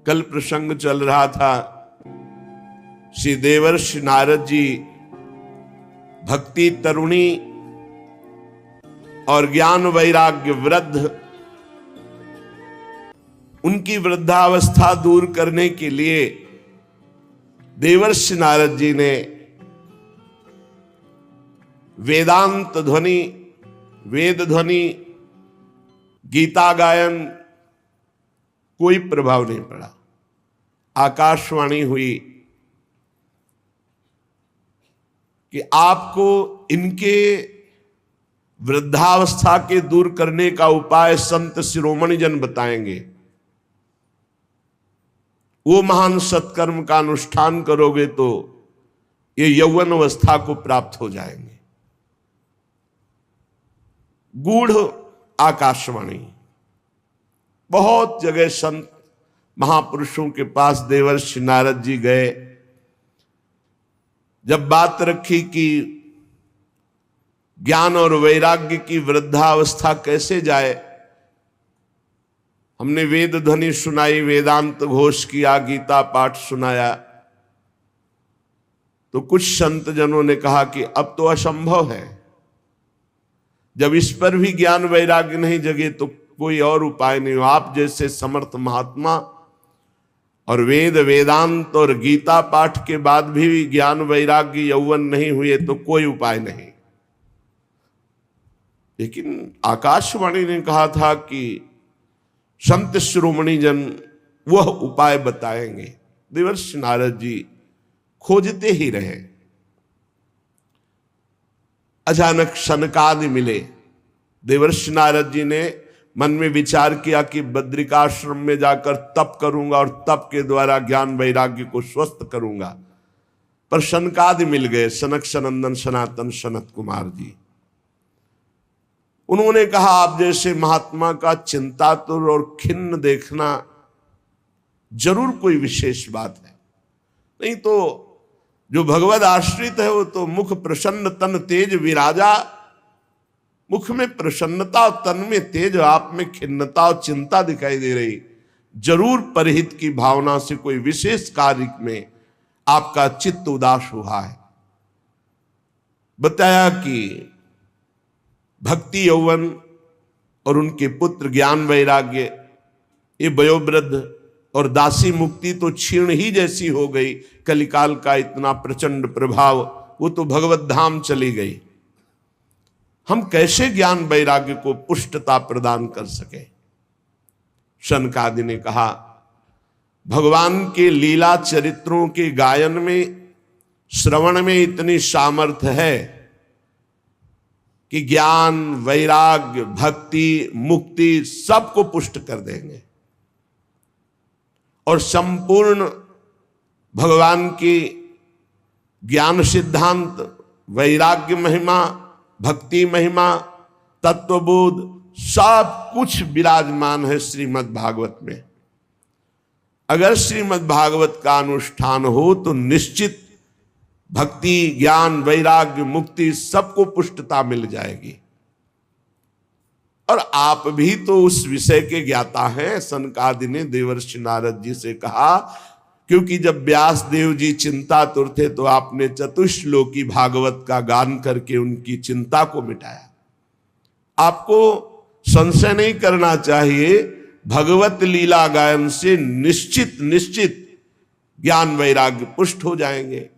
कल प्रसंग चल रहा था, श्री देवर्षि नारद जी भक्ति तरुणी और ज्ञान वैराग्य वृद्ध, उनकी वृद्धावस्था दूर करने के लिए देवर्षि नारद जी ने वेदांत ध्वनि, वेद ध्वनि, गीता गायन, कोई प्रभाव नहीं पड़ा। आकाशवाणी हुई कि आपको इनके वृद्धावस्था के दूर करने का उपाय संत शिरोमणि जन बताएंगे। वो महान सत्कर्म का अनुष्ठान करोगे तो ये यौवन अवस्था को प्राप्त हो जाएंगे। गूढ़ आकाशवाणी, बहुत जगह संत महापुरुषों के पास देवर्षि नारद जी गए। जब बात रखी कि ज्ञान और वैराग्य की वृद्धावस्था कैसे जाए, हमने वेद ध्वनि सुनाई, वेदांत घोष किया, गीता पाठ सुनाया, तो कुछ संत जनों ने कहा कि अब तो असंभव है। जब इस पर भी ज्ञान वैराग्य नहीं जगे तो कोई और उपाय नहीं हो। आप जैसे समर्थ महात्मा और वेद वेदांत और गीता पाठ के बाद भी ज्ञान वैराग्य यौवन नहीं हुए तो कोई उपाय नहीं। लेकिन आकाशवाणी ने कहा था कि संत शिरोमणि जन वह उपाय बताएंगे। देवर्षि नारद जी खोजते ही रहे। अचानक सनकादि मिले। देवर्षि नारद जी ने मन में विचार किया कि बद्रिकाश्रम में जाकर तप करूंगा और तप के द्वारा ज्ञान वैराग्य को स्वस्थ करूंगा। पर सनकादि मिल गए, सनक सनंदन सनातन सनत कुमार जी। उन्होंने कहा, आप जैसे महात्मा का चिंतातुर और खिन्न देखना जरूर कोई विशेष बात है, नहीं तो जो भगवद आश्रित है वो तो मुख प्रसन्न तन तेज विराजा। मुख में प्रसन्नता और तन में तेज, आप में खिन्नता और चिंता दिखाई दे रही। जरूर परहित की भावना से कोई विशेष कार्य में आपका चित्त उदास हुआ है। बताया कि भक्ति यौवन और उनके पुत्र ज्ञान वैराग्य, ये वयोवृद्ध और दासी मुक्ति तो क्षीण ही जैसी हो गई। कलिकाल का इतना प्रचंड प्रभाव, वो तो भगवत धाम चली गई। हम कैसे ज्ञान वैराग्य को पुष्टता प्रदान कर सके? शनकादि ने कहा, भगवान के लीला चरित्रों के गायन में, श्रवण में इतनी सामर्थ्य है कि ज्ञान वैराग्य भक्ति मुक्ति सबको पुष्ट कर देंगे। और संपूर्ण भगवान की ज्ञान सिद्धांत, वैराग्य महिमा, भक्ति महिमा, तत्वबोध सब कुछ विराजमान है श्रीमद् भागवत में। अगर श्रीमद् भागवत का अनुष्ठान हो तो निश्चित भक्ति ज्ञान वैराग्य मुक्ति सबको पुष्टता मिल जाएगी। और आप भी तो उस विषय के ज्ञाता हैं। सनकादि ने देवर्षि नारद जी से कहा, क्योंकि जब व्यास देव जी चिंतातुर थे तो आपने चतुश्लोकी भागवत का गान करके उनकी चिंता को मिटाया। आपको संशय नहीं करना चाहिए, भगवत लीला गायन से निश्चित निश्चित ज्ञान वैराग्य पुष्ट हो जाएंगे।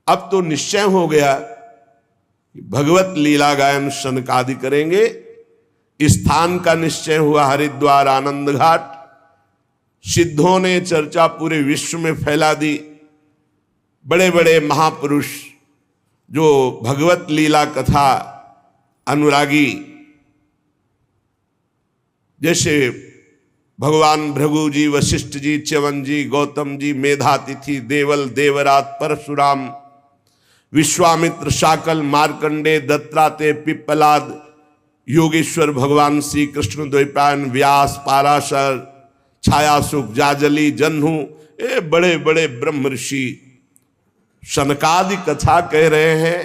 अब तो निश्चय हो गया कि भगवत लीला गायन सनकादि करेंगे। स्थान का निश्चय हुआ हरिद्वार आनंद घाट। सिद्धों ने चर्चा पूरे विश्व में फैला दी। बड़े बड़े महापुरुष जो भगवत लीला कथा अनुरागी, जैसे भगवान भृगु जी, वशिष्ठ जी, च्यवन जी, गौतम जी, मेधातिथि, देवल, देवरात, परशुराम, विश्वामित्र, शाकल, मार्कंडे, दत्तात्रेय, पिप्पलाद, योगेश्वर भगवान श्री कृष्ण, द्वैपायन, व्यास, पाराशर, छायासुख, जाजली, जन्हू, ये बड़े बड़े ब्रह्म ऋषि सनकादि कथा कह रहे हैं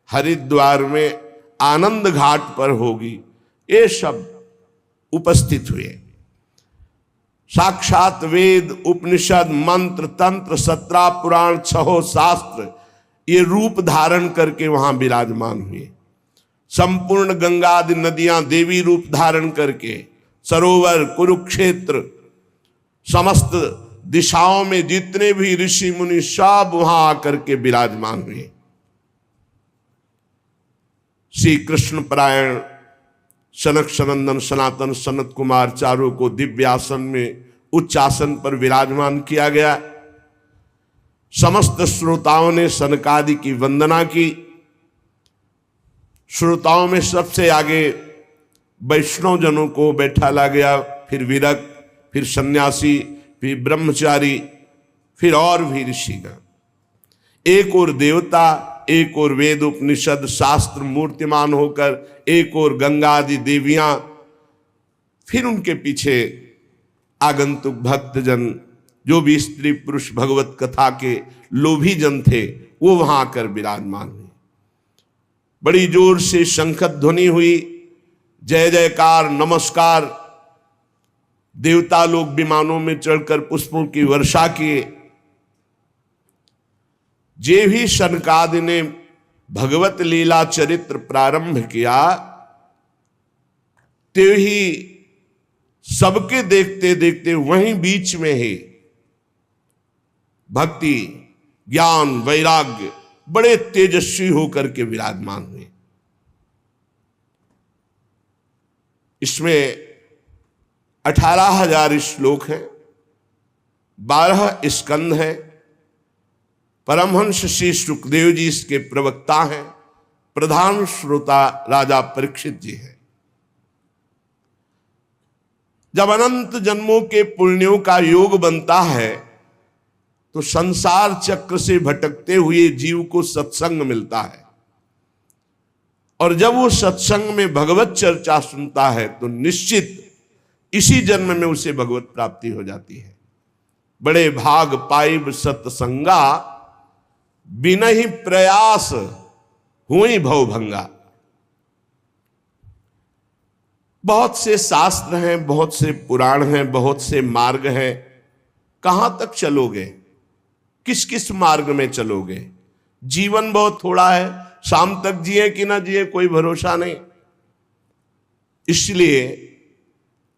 हरिद्वार में आनंद घाट पर होगी। ये सब उपस्थित हुए। साक्षात वेद उपनिषद मंत्र तंत्र 17 पुराण 6 शास्त्र ये रूप धारण करके वहां विराजमान हुए। संपूर्ण गंगा आदि नदियां देवी रूप धारण करके, सरोवर कुरुक्षेत्र समस्त दिशाओं में जितने भी ऋषि मुनि सब वहां आकर के विराजमान हुए। श्री कृष्ण परायण सनक सनंदन सनातन सनत कुमार चारों को दिव्य आसन में उच्च आसन पर विराजमान किया गया। समस्त श्रोताओं ने सनकादि की वंदना की। श्रोताओं में सबसे आगे वैष्णव जनों को बैठाला गया, फिर विरक्त, फिर सन्यासी, फिर ब्रह्मचारी, फिर और भी ऋषिगण। एक और देवता, एक और वेद उपनिषद शास्त्र मूर्तिमान होकर, एक और गंगा आदि देवियां, फिर उनके पीछे आगंतुक भक्तजन, जो भी स्त्री पुरुष भगवत कथा के लोभी जन थे, वो वहां आकर विराजमान हुए। बड़ी जोर से शंख ध्वनि हुई, जय जयकार नमस्कार। देवता लोग विमानों में चढ़कर पुष्पों की वर्षा किए। जे भी सनकादि ने भगवत लीला चरित्र प्रारंभ किया, ते ही सबके देखते देखते वहीं बीच में ही भक्ति ज्ञान वैराग्य बड़े तेजस्वी होकर के विराजमान हुए। इसमें 18,000 श्लोक हैं, 12 स्कंद हैं। परमहंस श्री सुखदेव जी इसके प्रवक्ता हैं। प्रधान श्रोता राजा परीक्षित जी हैं। जब अनंत जन्मों के पुण्यों का योग बनता है तो संसार चक्र से भटकते हुए जीव को सत्संग मिलता है, और जब वो सत्संग में भगवत चर्चा सुनता है तो निश्चित इसी जन्म में उसे भगवत प्राप्ति हो जाती है। बड़े भाग पाइब सत्संगा, बिना ही प्रयास हुई भवभंगा। बहुत से शास्त्र हैं, बहुत से पुराण हैं, बहुत से मार्ग हैं। कहां तक चलोगे? किस किस मार्ग में चलोगे? जीवन बहुत थोड़ा है, शाम तक जिए कि ना जिए कोई भरोसा नहीं। इसलिए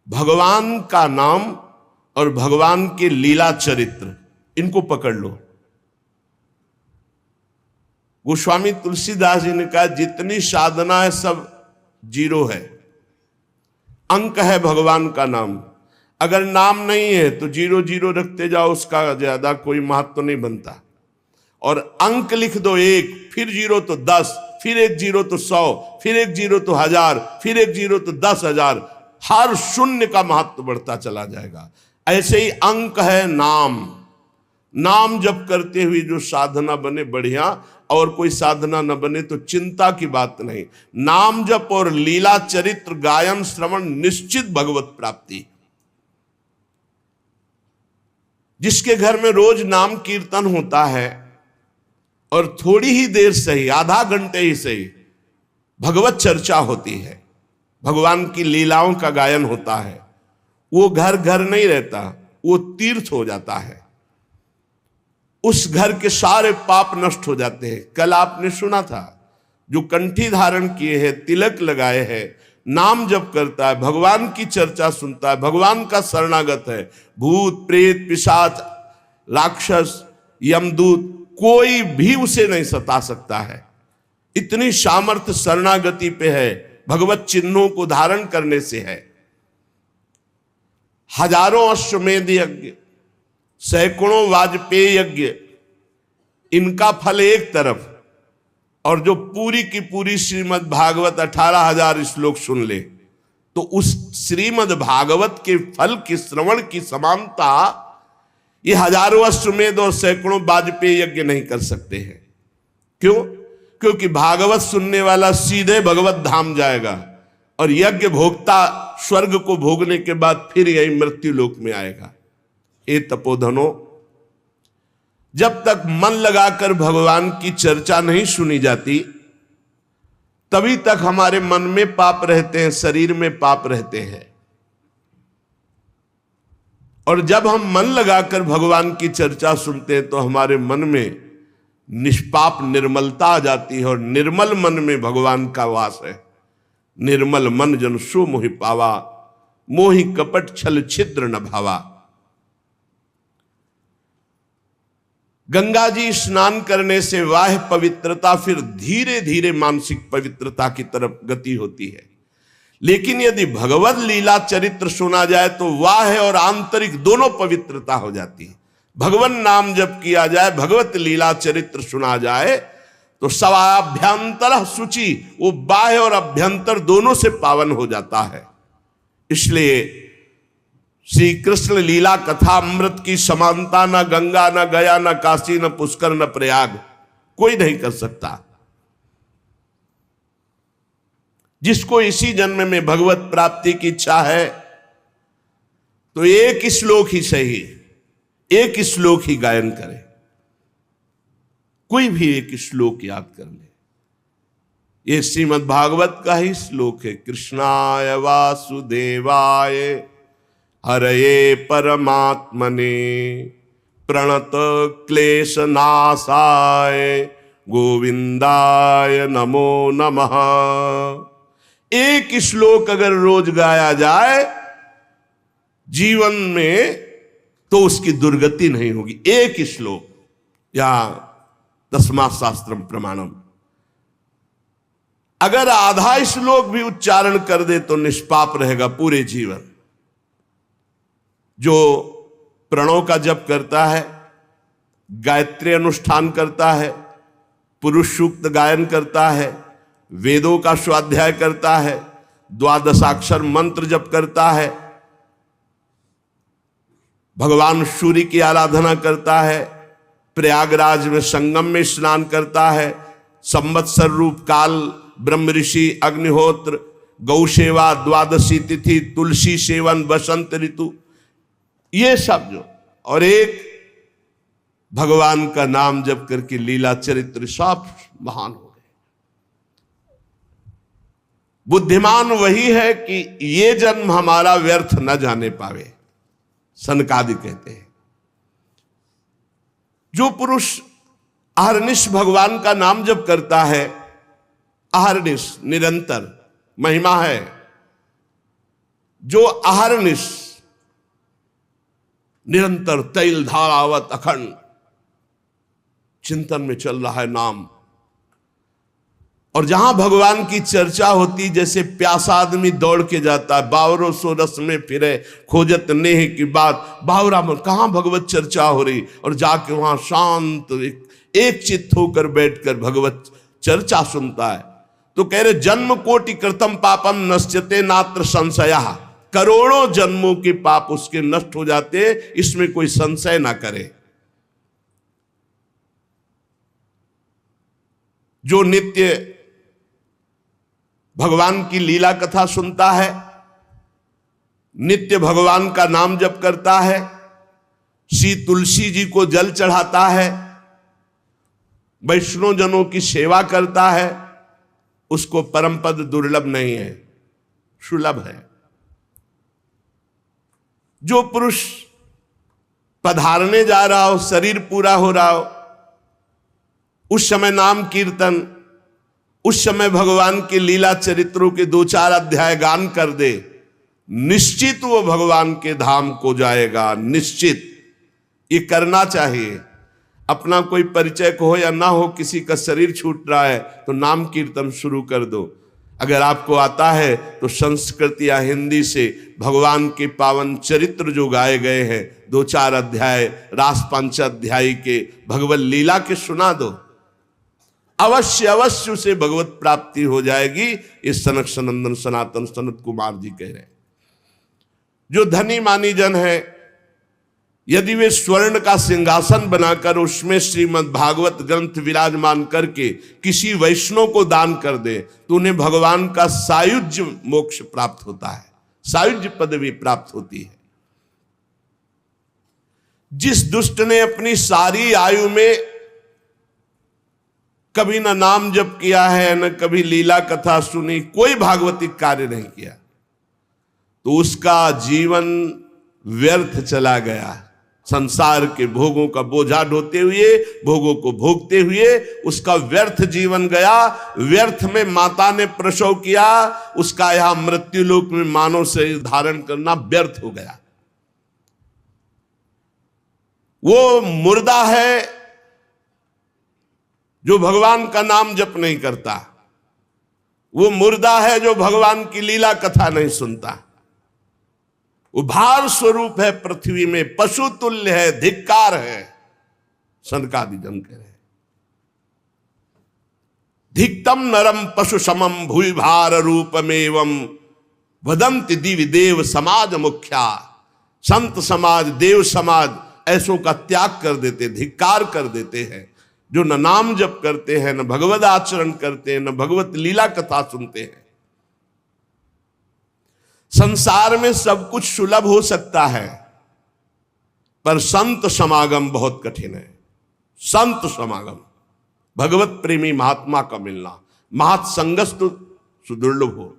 भगवान का नाम और भगवान के लीला चरित्र, इनको पकड़ लो। गोस्वामी तुलसीदास जी ने कहा, जितनी साधना है सब जीरो है। अंक है भगवान का नाम। अगर नाम नहीं है तो 0 रखते जाओ, उसका ज्यादा कोई महत्व नहीं बनता। और अंक लिख दो 1, फिर 0 तो 10, फिर 1 0 तो 100, फिर 1 0 तो 1000, फिर 1 0 तो 10,000। हर शून्य का महत्व बढ़ता चला जाएगा। ऐसे ही अंक है नाम। नाम जप करते हुए जो साधना बने बढ़िया, और कोई साधना न बने तो चिंता की बात नहीं। नाम जप और लीला चरित्र गायन श्रवण निश्चित भगवत प्राप्ति। जिसके घर में रोज नाम कीर्तन होता है और थोड़ी ही देर सही, आधा घंटे ही सही, भगवत चर्चा होती है, भगवान की लीलाओं का गायन होता है, वो घर घर नहीं रहता, वो तीर्थ हो जाता है। उस घर के सारे पाप नष्ट हो जाते हैं। कल आपने सुना था, जो कंठी धारण किए हैं, तिलक लगाए हैं, नाम जप करता है, भगवान की चर्चा सुनता है, भगवान का शरणागत है, भूत प्रेत पिशाच राक्षस यमदूत कोई भी उसे नहीं सता सकता है। इतनी सामर्थ्य शरणागति पे है, भगवत चिन्हों को धारण करने से है। हजारों अश्वमेध यज्ञ, सैकड़ों वाजपेयी यज्ञ, इनका फल एक तरफ, और जो पूरी की पूरी श्रीमद् भागवत 18,000 श्लोक सुन ले तो उस श्रीमद् भागवत के फल की श्रवण की समानता ये हजारों अश्वमेध और सैकड़ों वाजपेयी यज्ञ नहीं कर सकते हैं। क्यों? क्योंकि भागवत सुनने वाला सीधे भगवत धाम जाएगा, और यज्ञ भोक्ता स्वर्ग को भोगने के बाद फिर यही मृत्यु लोक में आएगा। ए तपोधनो, जब तक मन लगाकर भगवान की चर्चा नहीं सुनी जाती, तभी तक हमारे मन में पाप रहते हैं, शरीर में पाप रहते हैं। और जब हम मन लगाकर भगवान की चर्चा सुनते हैं तो हमारे मन में निष्पाप निर्मलता आ जाती है, और निर्मल मन में भगवान का वास है। निर्मल मन जन सो मोहि पावा, मोहि कपट छल छिद्र न भावा। गंगा जी स्नान करने से बाह्य पवित्रता फिर धीरे धीरे मानसिक पवित्रता की तरफ गति होती है। लेकिन यदि भगवत लीला चरित्र सुना जाए तो बाह्य और आंतरिक दोनों पवित्रता हो जाती है। भगवान नाम जप किया जाए, भगवत लीला चरित्र सुना जाए तो सवाभ्यंतर शुचि, वो बाह्य और अभ्यंतर दोनों से पावन हो जाता है। इसलिए श्री कृष्ण लीला कथा अमृत की समानता न गंगा, न गया, न काशी, न पुष्कर, न प्रयाग कोई नहीं कर सकता। जिसको इसी जन्म में भगवत प्राप्ति की इच्छा है तो एक श्लोक ही सही, एक श्लोक ही गायन करे, कोई भी एक श्लोक याद कर ले। ये श्रीमद् भागवत का ही श्लोक है। कृष्णाय वासुदेवाय हरये परमात्मने प्रणत क्लेश नाशाय गोविंदाय नमो नमः। एक श्लोक अगर रोज गाया जाए जीवन में तो उसकी दुर्गति नहीं होगी। एक श्लोक या तस्मात् शास्त्रम प्रमाणम। अगर आधा श्लोक भी उच्चारण कर दे तो निष्पाप रहेगा पूरे जीवन। जो प्रणव का जप करता है, गायत्री अनुष्ठान करता है, पुरुष सूक्त गायन करता है, वेदों का स्वाध्याय करता है, द्वादशाक्षर मंत्र जप करता है, भगवान सूर्य की आराधना करता है, प्रयागराज में संगम में स्नान करता है, संवत्सर रूप काल, ब्रह्म ऋषि, अग्निहोत्र, गौ सेवा, द्वादशी तिथि, तुलसी सेवन, बसंत ऋतु, ये सब जो, और एक भगवान का नाम जप करके लीला चरित्र सब महान हो गए। बुद्धिमान वही है कि ये जन्म हमारा व्यर्थ न जाने पावे, सनकादि कहते हैं। जो पुरुष अहर्निश भगवान का नाम जप करता है, अहर्निश निरंतर महिमा है। जो अहर्निश निरंतर तैल धारावत अखंड चिंतन में चल रहा है नाम, और जहां भगवान की चर्चा होती, जैसे प्यासा आदमी दौड़ के जाता है, बावरों सो रस में फिरे खोजत नेह की बात, बावरा में कहां भगवत चर्चा हो रही, और जाके वहां शांत एक चित्त होकर बैठकर भगवत चर्चा सुनता है। तो कह रहे जन्म कोटि कृतम पापम नश्यते नात्र संशया। करोड़ों जन्मों के पाप उसके नष्ट हो जाते, इसमें कोई संशय ना करे। जो नित्य भगवान की लीला कथा सुनता है, नित्य भगवान का नाम जप करता है, श्री तुलसी जी को जल चढ़ाता है, वैष्णव जनों की सेवा करता है, उसको परम पद दुर्लभ नहीं है, सुलभ है। जो पुरुष पधारने जा रहा हो, शरीर पूरा हो रहा हो, उस समय नाम कीर्तन, उस समय भगवान के लीला चरित्रों के 2-4 अध्याय गान कर दे, निश्चित वो भगवान के धाम को जाएगा, निश्चित। ये करना चाहिए। अपना कोई परिचय हो या ना हो, किसी का शरीर छूट रहा है तो नाम कीर्तन शुरू कर दो। अगर आपको आता है तो संस्कृत या हिंदी से भगवान के पावन चरित्र जो गाए गए हैं, 2-4 अध्याय रास पंचाध्यायी के भगवत लीला के सुना दो, अवश्य अवश्य उसे भगवत प्राप्ति हो जाएगी। इस सनक सनंदन सनातन सनत कुमार जी कह रहे हैं। जो धनी मानी जन है, यदि वे स्वर्ण का सिंहासन बनाकर उसमें श्रीमद् भागवत ग्रंथ विराजमान करके किसी वैष्णव को दान कर दे तो उन्हें भगवान का सायुज्य मोक्ष प्राप्त होता है, सायुज्य पदवी प्राप्त होती है। जिस दुष्ट ने अपनी सारी आयु में कभी न नाम जप किया है, न कभी लीला कथा सुनी, कोई भागवतिक कार्य नहीं किया, तो उसका जीवन व्यर्थ चला गया। संसार के भोगों का बोझा ढोते हुए, भोगों को भोगते हुए उसका व्यर्थ जीवन गया। व्यर्थ में माता ने प्रसव किया, उसका यहां मृत्यु लोक में मानव शरीर धारण करना व्यर्थ हो गया। वो मुर्दा है जो भगवान का नाम जप नहीं करता। वो मुर्दा है जो भगवान की लीला कथा नहीं सुनता। वो भार स्वरूप है, पृथ्वी में पशु तुल्य है, धिक्कार है। सनकादि जन कह रहे, धिक्तम नरम पशु समम भूय भार रूपमेवं वदंति दिव्य देव समाज मुख्या। संत समाज, देव समाज ऐसों का त्याग कर देते, धिक्कार कर देते हैं, जो न नाम जप करते हैं, न भगवद आचरण करते हैं, न भगवत लीला कथा सुनते हैं। संसार में सब कुछ सुलभ हो सकता है, पर संत समागम बहुत कठिन है। संत समागम, भगवत प्रेमी महात्मा का मिलना, महत्संगस्तु सुदुर्लभ हो।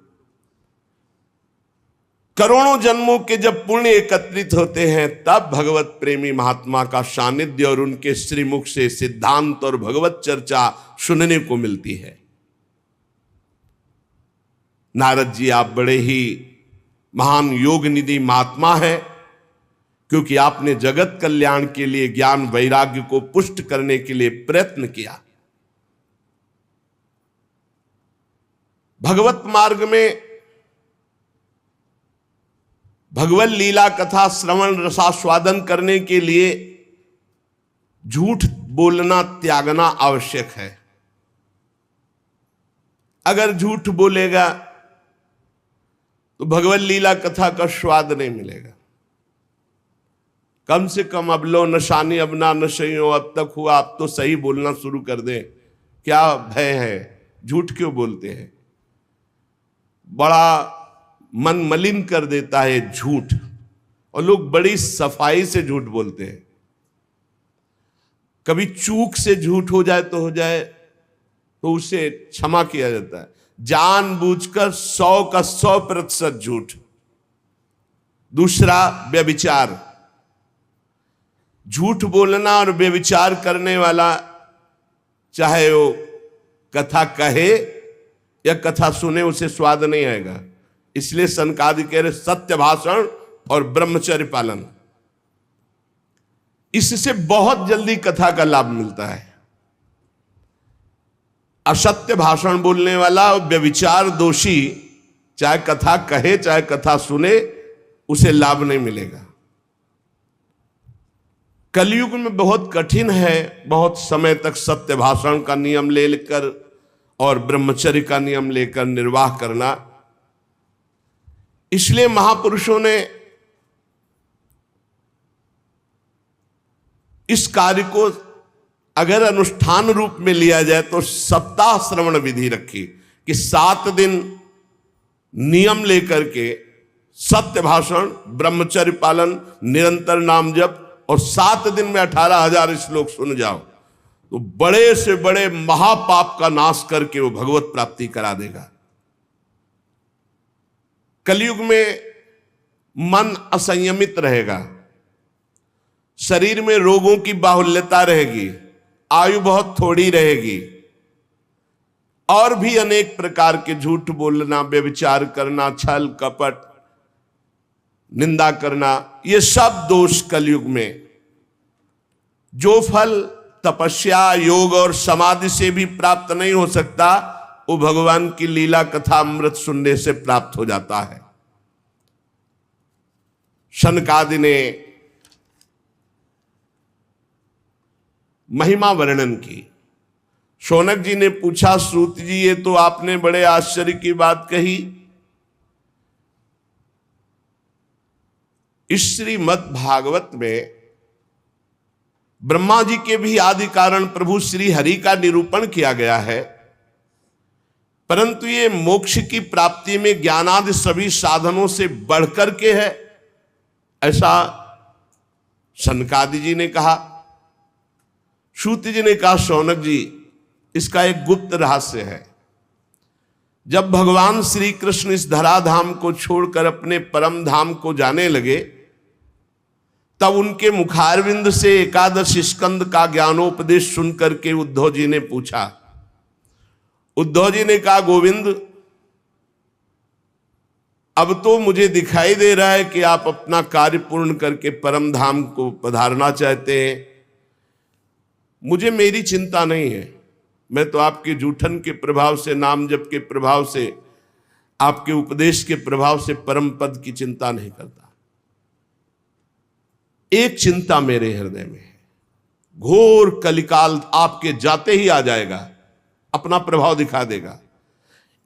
करोड़ों जन्मों के जब पुण्य एकत्रित होते हैं, तब भगवत प्रेमी महात्मा का सानिध्य और उनके श्रीमुख से सिद्धांत और भगवत चर्चा सुनने को मिलती है। नारद जी, आप बड़े ही महान योग निधि महात्मा है, क्योंकि आपने जगत कल्याण के लिए ज्ञान वैराग्य को पुष्ट करने के लिए प्रयत्न किया। भगवत मार्ग में भगवत लीला कथा श्रवण रसास्वादन करने के लिए झूठ बोलना त्यागना आवश्यक है। अगर झूठ बोलेगा तो भगवत लीला कथा का स्वाद नहीं मिलेगा। कम से कम अब लो नशानी अब ना नशे हो, अब तक हुआ, अब तो सही बोलना शुरू कर दे। क्या भय है, झूठ क्यों बोलते हैं? बड़ा मन मलिन कर देता है झूठ, और लोग बड़ी सफाई से झूठ बोलते हैं। कभी चूक से झूठ हो जाए तो हो जाए, तो उसे क्षमा किया जाता है। जानबूझकर 100 का 100% झूठ। दूसरा, व्यभिचार। झूठ बोलना और व्यभिचार करने वाला, चाहे वो कथा कहे या कथा सुने, उसे स्वाद नहीं आएगा। इसलिए सनकादि कह रहे सत्य भाषण और ब्रह्मचर्य पालन, इससे बहुत जल्दी कथा का लाभ मिलता है। असत्य भाषण बोलने वाला और व्यभिचार दोषी, चाहे कथा कहे चाहे कथा सुने, उसे लाभ नहीं मिलेगा। कलयुग में बहुत कठिन है बहुत समय तक सत्य भाषण का नियम लेकर और ब्रह्मचर्य का नियम लेकर निर्वाह करना। इसलिए महापुरुषों ने इस कार्य को अगर अनुष्ठान रूप में लिया जाए तो सप्ताह श्रवण विधि रखी कि 7 दिन नियम लेकर के सत्य भाषण, ब्रह्मचर्य पालन, निरंतर नाम जप, और 7 दिन में 18,000 श्लोक सुन जाओ तो बड़े से बड़े महापाप का नाश करके वो भगवत प्राप्ति करा देगा। कलयुग में मन असंयमित रहेगा, शरीर में रोगों की बाहुल्यता रहेगी, आयु बहुत थोड़ी रहेगी, और भी अनेक प्रकार के झूठ बोलना, व्यभिचार करना, छल कपट, निंदा करना, ये सब दोष कलयुग में, जो फल तपस्या, योग और समाधि से भी प्राप्त नहीं हो सकता, वो भगवान की लीला कथा अमृत सुनने से प्राप्त हो जाता है। शनकादि ने महिमा वर्णन की। शौनक जी ने पूछा, सूत जी ये तो आपने बड़े आश्चर्य की बात कही, इस श्रीमद् भागवत में ब्रह्मा जी के भी आदि कारण प्रभु श्री हरि का निरूपण किया गया है, परंतु ये मोक्ष की प्राप्ति में ज्ञानादि सभी साधनों से बढ़कर के है, ऐसा सनकादि जी ने कहा। सूत जी ने कहा, शौनक जी इसका एक गुप्त रहस्य है। जब भगवान श्री कृष्ण इस धराधाम को छोड़कर अपने परम धाम को जाने लगे तब उनके मुखारविंद से एकादश स्कंद का ज्ञानोपदेश सुन करके उद्धव जी ने पूछा। उद्धव जी ने कहा, गोविंद, अब तो मुझे दिखाई दे रहा है कि आप अपना कार्य पूर्ण करके परम धाम को पधारना चाहते हैं। मुझे मेरी चिंता नहीं है, मैं तो आपके जूठन के प्रभाव से, नाम जप के प्रभाव से, आपके उपदेश के प्रभाव से परम पद की चिंता नहीं करता। एक चिंता मेरे हृदय में है, घोर कलिकाल आपके जाते ही आ जाएगा, अपना प्रभाव दिखा देगा।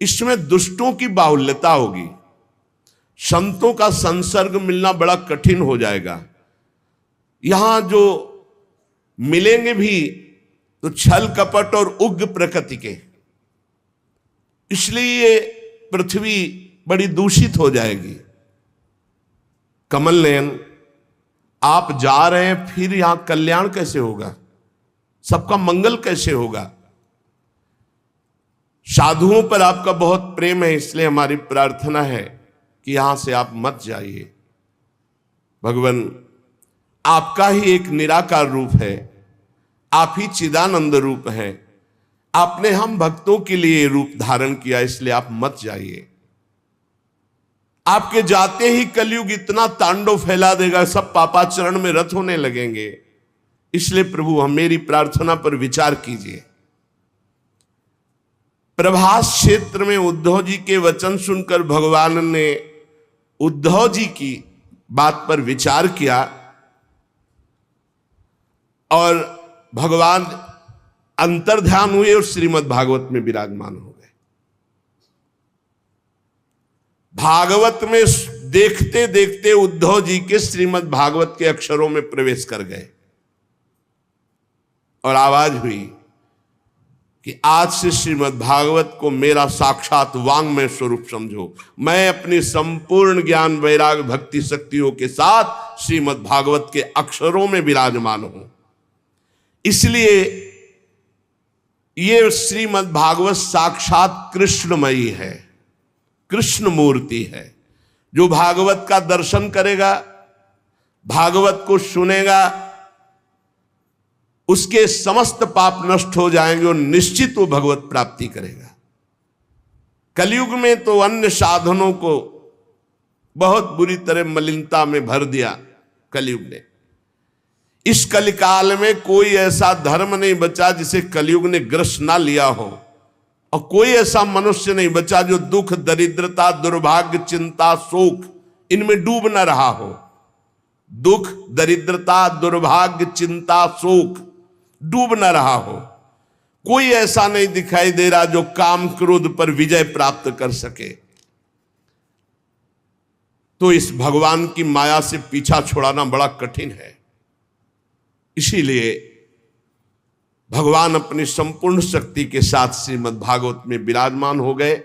इसमें दुष्टों की बाहुल्यता होगी, संतों का संसर्ग मिलना बड़ा कठिन हो जाएगा। यहां जो मिलेंगे भी तो छल कपट और उग्र प्रकृति के, इसलिए ये पृथ्वी बड़ी दूषित हो जाएगी। कमल नयन, आप जा रहे हैं, फिर यहां कल्याण कैसे होगा, सबका मंगल कैसे होगा? साधुओं पर आपका बहुत प्रेम है, इसलिए हमारी प्रार्थना है कि यहां से आप मत जाइए। भगवान आपका ही एक निराकार रूप है, आप ही चिदानंद रूप है, आपने हम भक्तों के लिए रूप धारण किया, इसलिए आप मत जाइए। आपके जाते ही कलयुग इतना तांडव फैला देगा, सब पापाचरण में रत होने लगेंगे। इसलिए प्रभु, हम मेरी प्रार्थना पर विचार कीजिए। प्रभास क्षेत्र में उद्धव जी के वचन सुनकर भगवान ने उद्धव जी की बात पर विचार किया और भगवान अंतर्ध्यान हुए और श्रीमद् भागवत में विराजमान हो गए। भागवत में देखते देखते उद्धव जी के श्रीमद् भागवत के अक्षरों में प्रवेश कर गए और आवाज हुई कि आज से श्रीमद् भागवत को मेरा साक्षात वांग्मय स्वरूप समझो। मैं अपनी संपूर्ण ज्ञान वैराग भक्ति शक्तियों के साथ श्रीमद् भागवत के अक्षरों में विराजमान हूं। इसलिए ये श्रीमद् भागवत साक्षात कृष्णमयी है, कृष्ण मूर्ति है। जो भागवत का दर्शन करेगा, भागवत को सुनेगा, उसके समस्त पाप नष्ट हो जाएंगे और निश्चित वो भगवत प्राप्ति करेगा। कलयुग में तो अन्य साधनों को बहुत बुरी तरह मलिनता में भर दिया कलयुग ने। इस कलिकाल में कोई ऐसा धर्म नहीं बचा जिसे कलयुग ने ग्रस्त ना लिया हो, और कोई ऐसा मनुष्य नहीं बचा जो दुख, दरिद्रता, दुर्भाग्य, चिंता, शोक इनमें डूब न रहा हो। दुख, दरिद्रता, दुर्भाग्य, चिंता, शोक डूब न रहा हो। कोई ऐसा नहीं दिखाई दे रहा जो काम क्रोध पर विजय प्राप्त कर सके। तो इस भगवान की माया से पीछा छुड़ाना बड़ा कठिन है। इसीलिए भगवान अपनी संपूर्ण शक्ति के साथ श्रीमद् भागवत में विराजमान हो गए।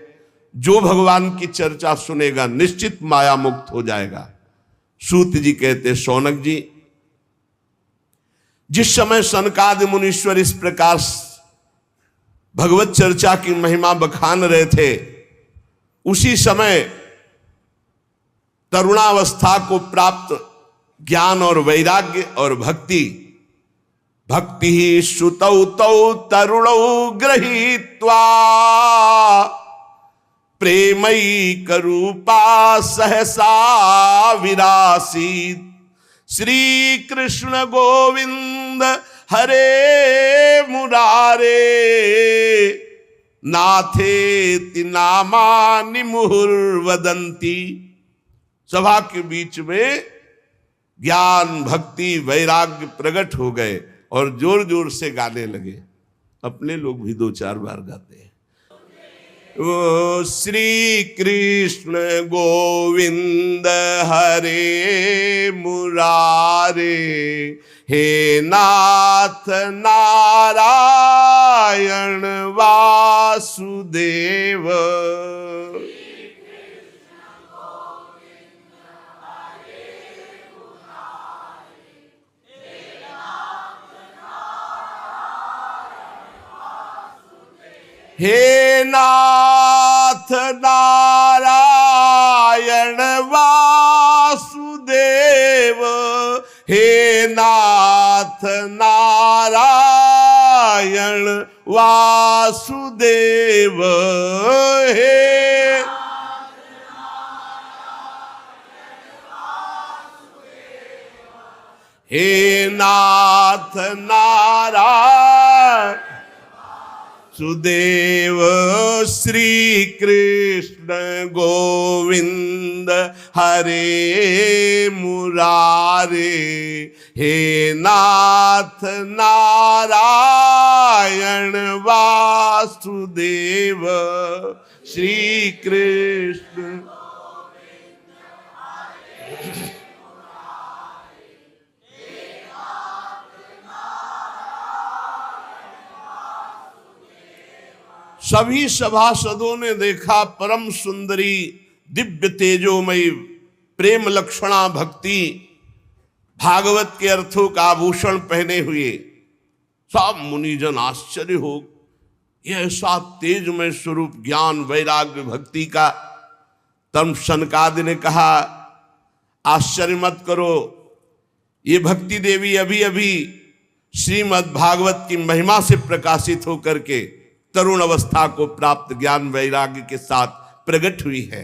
जो भगवान की चर्चा सुनेगा निश्चित माया मुक्त हो जाएगा। सूत जी कहते, शौनक जी, जिस समय सनकादि मुनीश्वर इस प्रकार भगवत चर्चा की महिमा बखान रहे थे, उसी समय तरुणावस्था को प्राप्त ज्ञान और वैराग्य और भक्ति ही श्रुतौ तौ तरुणौ गृहीत्वा प्रेमैक रूपा सहसा विरासीत। श्री कृष्ण गोविंद हरे मुरारे नाथेति नामानि मुहुर्वदन्ति। सभा के बीच में ज्ञान, भक्ति, वैराग्य प्रकट हो गए और जोर जोर से गाने लगे। अपने लोग भी 2-4 बार गाते हैं, ओ श्री कृष्ण गोविंद हरे मुरारे, हे नाथ नारायण वासुदेव। हे नाथ नारायण वासुदेव, हे नाथ नारायण वासुदेव, हे नाथ नारायण सुदेव, श्री कृष्ण गोविंद हरे मुरारे, हे नाथ नारायण वासुदेव, श्री कृष्ण। सभी सभासदों ने देखा परम सुंदरी दिव्य तेजोमयी प्रेम लक्षणा भक्ति भागवत के अर्थों का आभूषण पहने हुए। सब मुनिजन आश्चर्य हो, यह ऐसा तेजमय स्वरूप ज्ञान वैराग्य भक्ति का। तब सनकादि ने कहा, आश्चर्य मत करो, ये भक्ति देवी अभी अभी श्रीमद् भागवत की महिमा से प्रकाशित होकर के तरुण अवस्था को प्राप्त ज्ञान वैराग्य के साथ प्रकट हुई है।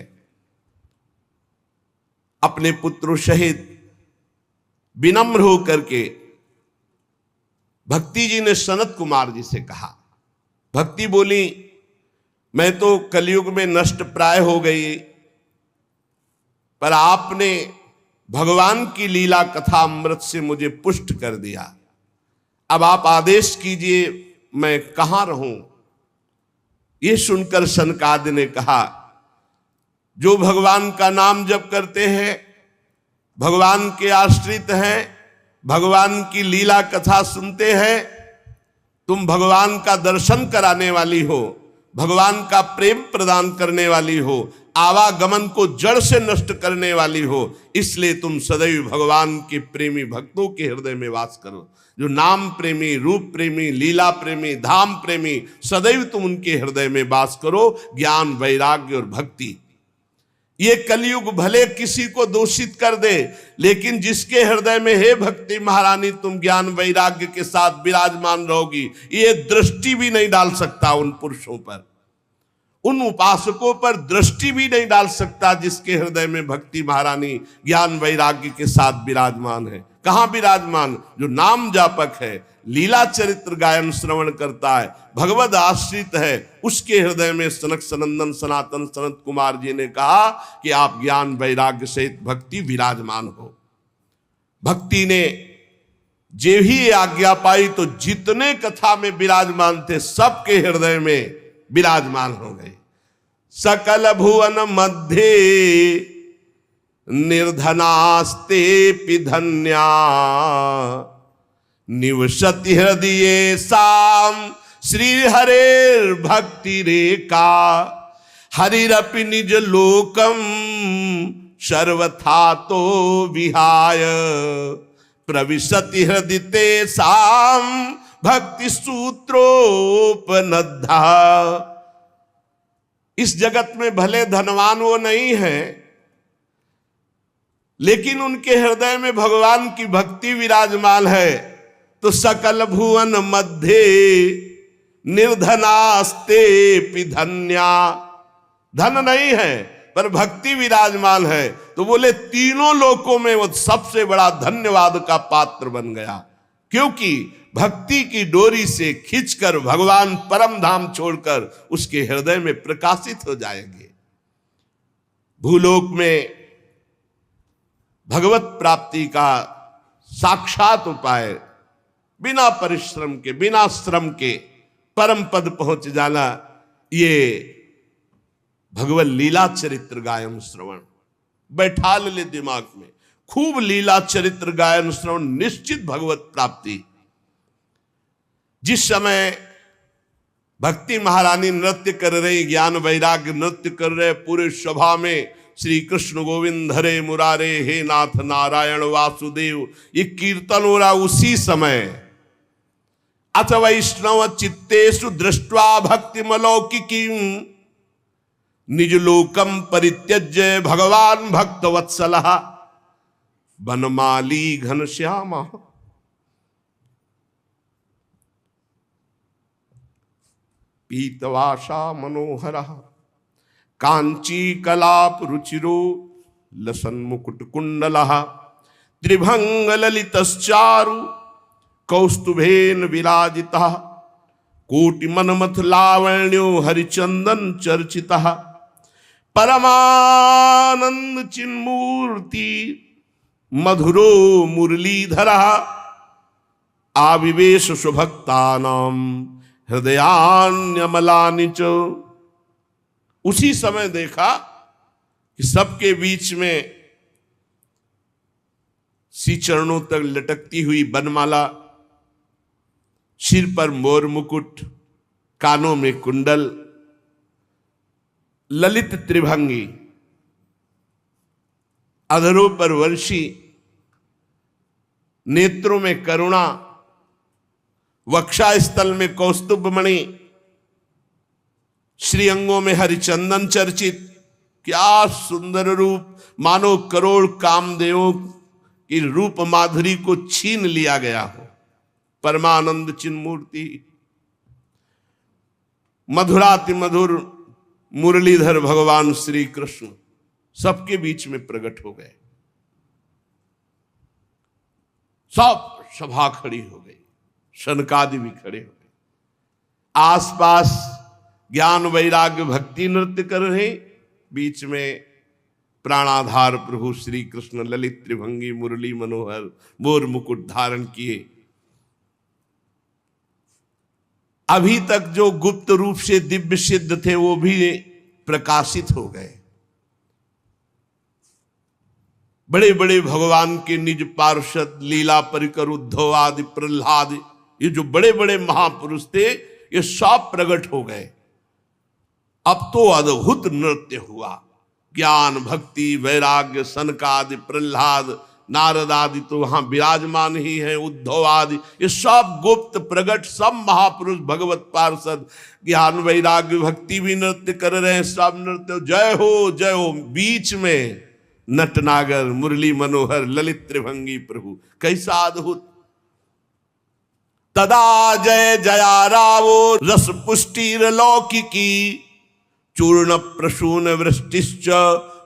अपने पुत्रों सहित विनम्र होकर के भक्ति जी ने सनत कुमार जी से कहा। भक्ति बोली, मैं तो कलयुग में नष्ट प्राय हो गई, पर आपने भगवान की लीला कथा अमृत से मुझे पुष्ट कर दिया। अब आप आदेश कीजिए, मैं कहां रहूं। ये सुनकर सनकादि ने कहा, जो भगवान का नाम जप करते हैं, भगवान के आश्रित हैं, भगवान की लीला कथा सुनते हैं, तुम भगवान का दर्शन कराने वाली हो, भगवान का प्रेम प्रदान करने वाली हो, आवागमन को जड़ से नष्ट करने वाली हो, इसलिए तुम सदैव भगवान के प्रेमी भक्तों के हृदय में वास करो। जो नाम प्रेमी, रूप प्रेमी, लीला प्रेमी, धाम प्रेमी, सदैव तुम उनके हृदय में वास करो। ज्ञान वैराग्य और भक्ति, ये कलयुग भले किसी को दूषित कर दे, लेकिन जिसके हृदय में हे भक्ति महारानी तुम ज्ञान वैराग्य के साथ विराजमान रहोगी, ये दृष्टि भी नहीं डाल सकता उन पुरुषों पर, उन उपासकों पर दृष्टि भी नहीं डाल सकता जिसके हृदय में भक्ति महारानी ज्ञान वैराग्य के साथ विराजमान है। कहां विराजमान? जो नाम जापक है, लीला चरित्र गायन श्रवण करता है, भगवद आश्रित है, उसके हृदय में सनक सनंदन सनातन सनत कुमार जी ने कहा कि आप ज्ञान वैराग्य सहित भक्ति विराजमान हो। भक्ति ने जे ही आज्ञा पाई तो जितने कथा में विराजमान थे सबके हृदय में विराजमान हो गए। सकल भुवन मध्य निर्धनास्ते पिधन्या, निवसति हृदये साम श्री हरेर भक्ति रेखा, हरिरपि निज लोकम सर्वथा तो विहाय, प्रविशति हृदय साम भक्ति सूत्रोपनद्धा। इस जगत में भले धनवान वो नहीं है, लेकिन उनके हृदय में भगवान की भक्ति विराजमान है। तो सकल भुवन मध्य निर्धनास्ते पिधन्या, धन नहीं है पर भक्ति विराजमान है, तो बोले तीनों लोकों में वो सबसे बड़ा धन्यवाद का पात्र बन गया, क्योंकि भक्ति की डोरी से खींचकर भगवान परम धाम छोड़कर उसके हृदय में प्रकाशित हो जाएंगे। भूलोक में भगवत प्राप्ति का साक्षात उपाय, बिना परिश्रम के, बिना श्रम के परम पद पहुंच जाना, ये भगवत लीला चरित्र गायन श्रवण बैठा ले दिमाग में। खूब लीला चरित्र गायन श्रवण, निश्चित भगवत प्राप्ति। जिस समय भक्ति महारानी नृत्य कर रही, ज्ञान वैराग्य नृत्य कर रहे, पूरे सभा में श्री कृष्ण गोविंद हरे मुरारे, हे नाथ नारायण वासुदेव, ये कीर्तन हो रहा। उसी समय अथ वैष्णव चित्तेषु दृष्ट्वा भक्ति मलौकिकीं, निज लोकम परित्यज्य भगवान भक्त वत्सलः, बनमाली घनश्यामः। पीतवासा मनोहर कांची कलाप रुचिरो लसन मुकुट कुंडल त्रिभंग ललितश्चारु कौस्तुभेन विराजिता कोटि मनमथ लावण्यो हरिचंदन चर्चिता परमानंद चिन्मूर्ति मधुरो मुरलीधर आविवेश सुभक्तानां हृदयान्यमलानि च। उसी समय देखा कि सबके बीच में श्री चरणों तक लटकती हुई बनमाला, सिर पर मोर मुकुट, कानों में कुंडल, ललित त्रिभंगी, अधरों पर वर्षी, नेत्रों में करुणा, वक्षा स्थल में कौस्तुभ मणि, श्रीअंगों में हरिचंदन चर्चित। क्या सुंदर रूप, मानो करोड़ कामदेवों की रूप माधुरी को छीन लिया गया हो। परमानंद चिन्मूर्ति, मधुराति मधुर मुरलीधर भगवान श्री कृष्ण सबके बीच में प्रकट हो गए। सब सभा खड़ी हो गई, शनकादि भी खड़े हो गए। आसपास ज्ञान वैराग्य भक्ति नृत्य कर रहे, बीच में प्राणाधार प्रभु श्री कृष्ण ललित त्रिभंगी मुरली मनोहर मोर मुकुट धारण किए। अभी तक जो गुप्त रूप से दिव्य सिद्ध थे वो भी प्रकाशित हो गए। बड़े बड़े भगवान के निज पार्षद लीला परिकर उद्धव आदि प्रहलाद, ये जो बड़े बड़े महापुरुष थे ये सब प्रकट हो गए। अब तो अद्भुत नृत्य हुआ। ज्ञान भक्ति वैराग्य सनकादि प्रहलाद नारद आदि तो वहां विराजमान ही है, उद्धव आदि, ये सब गुप्त प्रकट सब महापुरुष भगवत पार्षद ज्ञान वैराग्य भक्ति भी नृत्य कर रहे हैं। सब नृत्य जय हो जय हो। बीच में नटनागर मुरली मनोहर ललित त्रिभंगी प्रभु, कैसा अद्भुत। तदा जय जया रावो रस पुष्टिर लौकिकी चूर्ण प्रसून वृष्टिश्च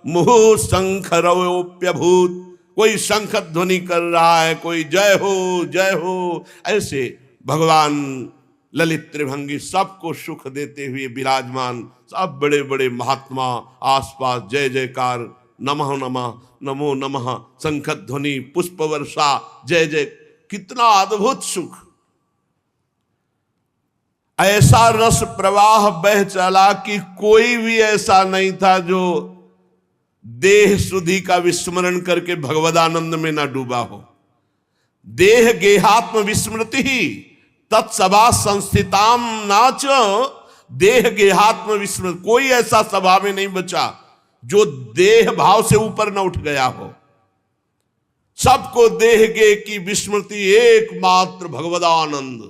मुहुः शंखरवोप्यभूत। कोई शंख ध्वनि कर रहा है, कोई जय हो। ऐसे भगवान ललित त्रिभंगी सबको सुख देते हुए विराजमान। सब बड़े बड़े महात्मा आसपास जय जयकार, नमः नमः नमो नमः, शंख ध्वनि, पुष्प वर्षा, जय जय। कितना अद्भुत सुख। ऐसा रस प्रवाह बह चला कि कोई भी ऐसा नहीं था जो देह सुधि का विस्मरण करके भगवदानंद में ना डूबा हो। देह गेहात्म विस्मृति ही तत्सभा संस्थिताम नाच। देह गेहात्म विस्मृति, कोई ऐसा सभा में नहीं बचा जो देह भाव से ऊपर न उठ गया हो। सबको देह गे की विस्मृति, एकमात्र भगवदानंद।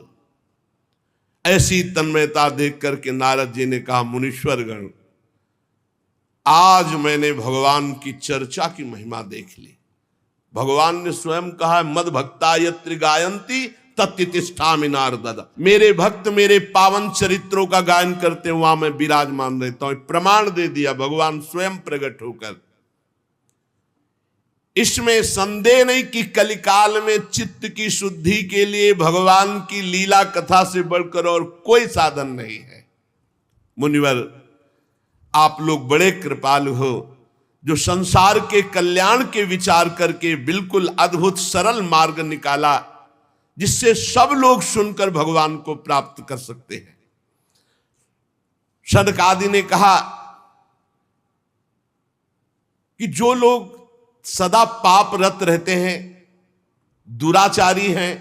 ऐसी तन्मयता देख करके नारद जी ने कहा, मुनीश्वर गण, आज मैंने भगवान की चर्चा की महिमा देख ली। भगवान ने स्वयं कहा, मद भक्ता यत्र गायंती तत्तिष्ठामि नारद। मेरे भक्त मेरे पावन चरित्रों का गायन करते वहां मैं विराजमान रहता हूं। प्रमाण दे दिया भगवान स्वयं प्रकट होकर। इसमें संदेह नहीं कि कलिकाल में चित्त की शुद्धि के लिए भगवान की लीला कथा से बढ़कर और कोई साधन नहीं है। मुनिवर, आप लोग बड़े कृपालु हो जो संसार के कल्याण के विचार करके बिल्कुल अद्भुत सरल मार्ग निकाला जिससे सब लोग सुनकर भगवान को प्राप्त कर सकते हैं। सनकादि ने कहा कि जो लोग सदा पापरत रहते हैं, दुराचारी हैं,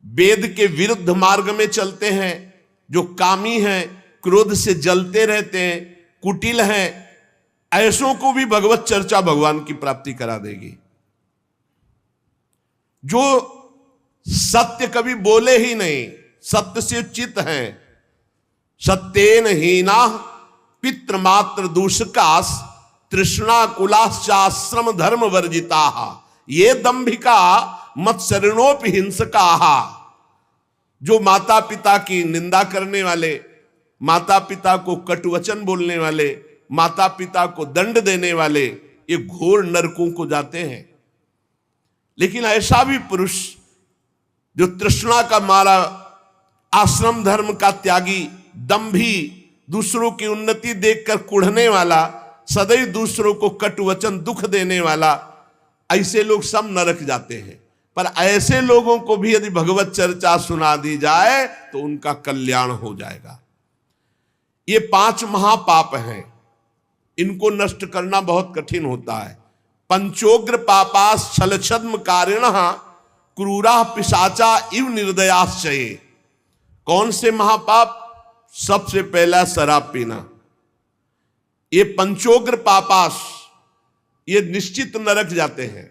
वेद के विरुद्ध मार्ग में चलते हैं, जो कामी हैं, क्रोध से जलते रहते हैं, कुटिल हैं, ऐसों को भी भगवत चर्चा भगवान की प्राप्ति करा देगी। जो सत्य कभी बोले ही नहीं, सत्य से चित हैं, सत्येन हीना पितृमात्र दूषकास तृष्णा कुलाश्चाश्रम धर्म वर्जिता ये दंभिका मत्सरणोपि हिंसका। जो माता पिता की निंदा करने वाले, माता पिता को कटुवचन बोलने वाले, माता पिता को दंड देने वाले, ये घोर नरकों को जाते हैं। लेकिन ऐसा भी पुरुष जो तृष्णा का मारा, आश्रम धर्म का त्यागी, दंभी, दूसरों की उन्नति देखकर कुढ़ने वाला, सदैव दूसरों को कटुवचन दुख देने वाला, ऐसे लोग सब नरक जाते हैं। पर ऐसे लोगों को भी यदि भगवत चर्चा सुना दी जाए तो उनका कल्याण हो जाएगा। ये 5 महापाप हैं, इनको नष्ट करना बहुत कठिन होता है। पंचोग्र पापास छलछद्म कारिणः क्रूरा पिशाचा इव निर्दयाश्चये। कौन से महापाप? सबसे पहला शराब पीना। ये पंचोग्र पापास, ये निश्चित नरक जाते हैं।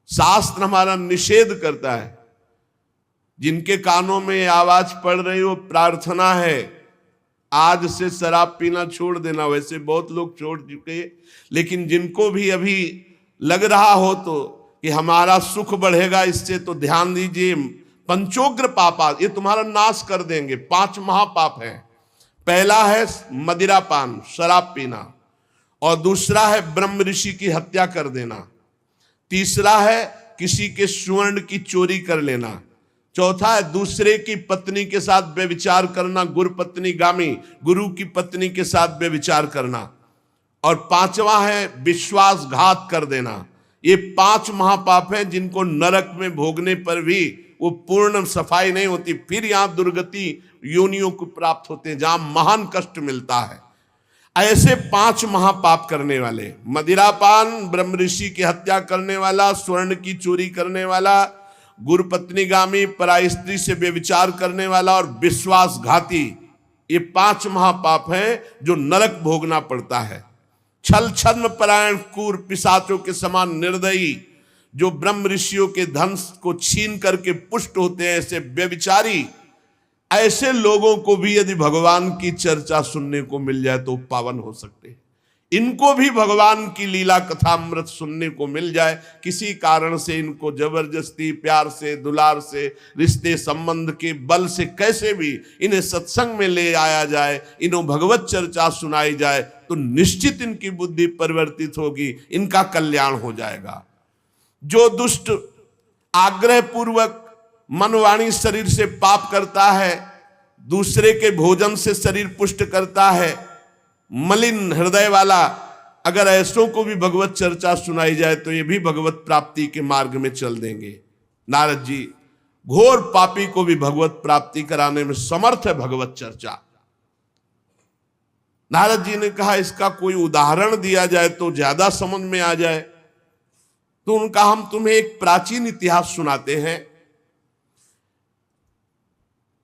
शास्त्र हमारा निषेध करता है। जिनके कानों में आवाज पड़ रही हो, प्रार्थना है आज से शराब पीना छोड़ देना। वैसे बहुत लोग छोड़ चुके, लेकिन जिनको भी अभी लग रहा हो तो कि हमारा सुख बढ़ेगा इससे, तो ध्यान दीजिए। पंचोग्र पापा ये तुम्हारा नाश कर देंगे। 5 महापाप हैं। पहला है मदिरापान, शराब पीना, और दूसरा है ब्रह्म ऋषि की हत्या कर देना, तीसरा है किसी के स्वर्ण की चोरी कर लेना, चौथा है दूसरे की पत्नी के साथ व्यभिचार करना, गुरु पत्नी गामी, गुरु की पत्नी के साथ व्यभिचार करना, और 5वां है विश्वासघात कर देना। ये 5 महापाप हैं जिनको नरक में भोगने पर भी वो पूर्ण सफाई नहीं होती, फिर यहां दुर्गति योनियों को प्राप्त होते हैं जहां महान कष्ट मिलता है। ऐसे 5 महापाप करने वाले, मदिरापान, ब्रह्म ऋषि की हत्या करने वाला, स्वर्ण की चोरी करने वाला, गुरु पत्नीगामी, पराई स्त्री से व्यभिचार करने वाला और विश्वासघाती, ये 5 महापाप हैं जो नरक भोगना पड़ता है। छल छद्म परायण क्रूर पिशाचों के समान निर्दयी, जो ब्रह्म ऋषियों के धन को छीन करके पुष्ट होते हैं, ऐसे व्यभिचारी, ऐसे लोगों को भी यदि भगवान की चर्चा सुनने को मिल जाए तो पावन हो सकते हैं। इनको भी भगवान की लीला कथा अमृत सुनने को मिल जाए, किसी कारण से इनको जबरदस्ती, प्यार से, दुलार से, रिश्ते संबंध के बल से कैसे भी इन्हें सत्संग में ले आया जाए, इन्हें भगवत चर्चा सुनाई जाए, तो निश्चित इनकी बुद्धि परिवर्तित होगी, इनका कल्याण हो जाएगा। जो दुष्ट आग्रह पूर्वक मन वाणी शरीर से पाप करता है, दूसरे के भोजन से शरीर पुष्ट करता है, मलिन हृदय वाला, अगर ऐसों को भी भगवत चर्चा सुनाई जाए तो ये भी भगवत प्राप्ति के मार्ग में चल देंगे। नारद जी घोर पापी को भी भगवत प्राप्ति कराने में समर्थ है भगवत चर्चा। नारद जी ने कहा इसका कोई उदाहरण दिया जाए तो ज्यादा समझ में आ जाए, तो उनका हम तुम्हें एक प्राचीन इतिहास सुनाते हैं।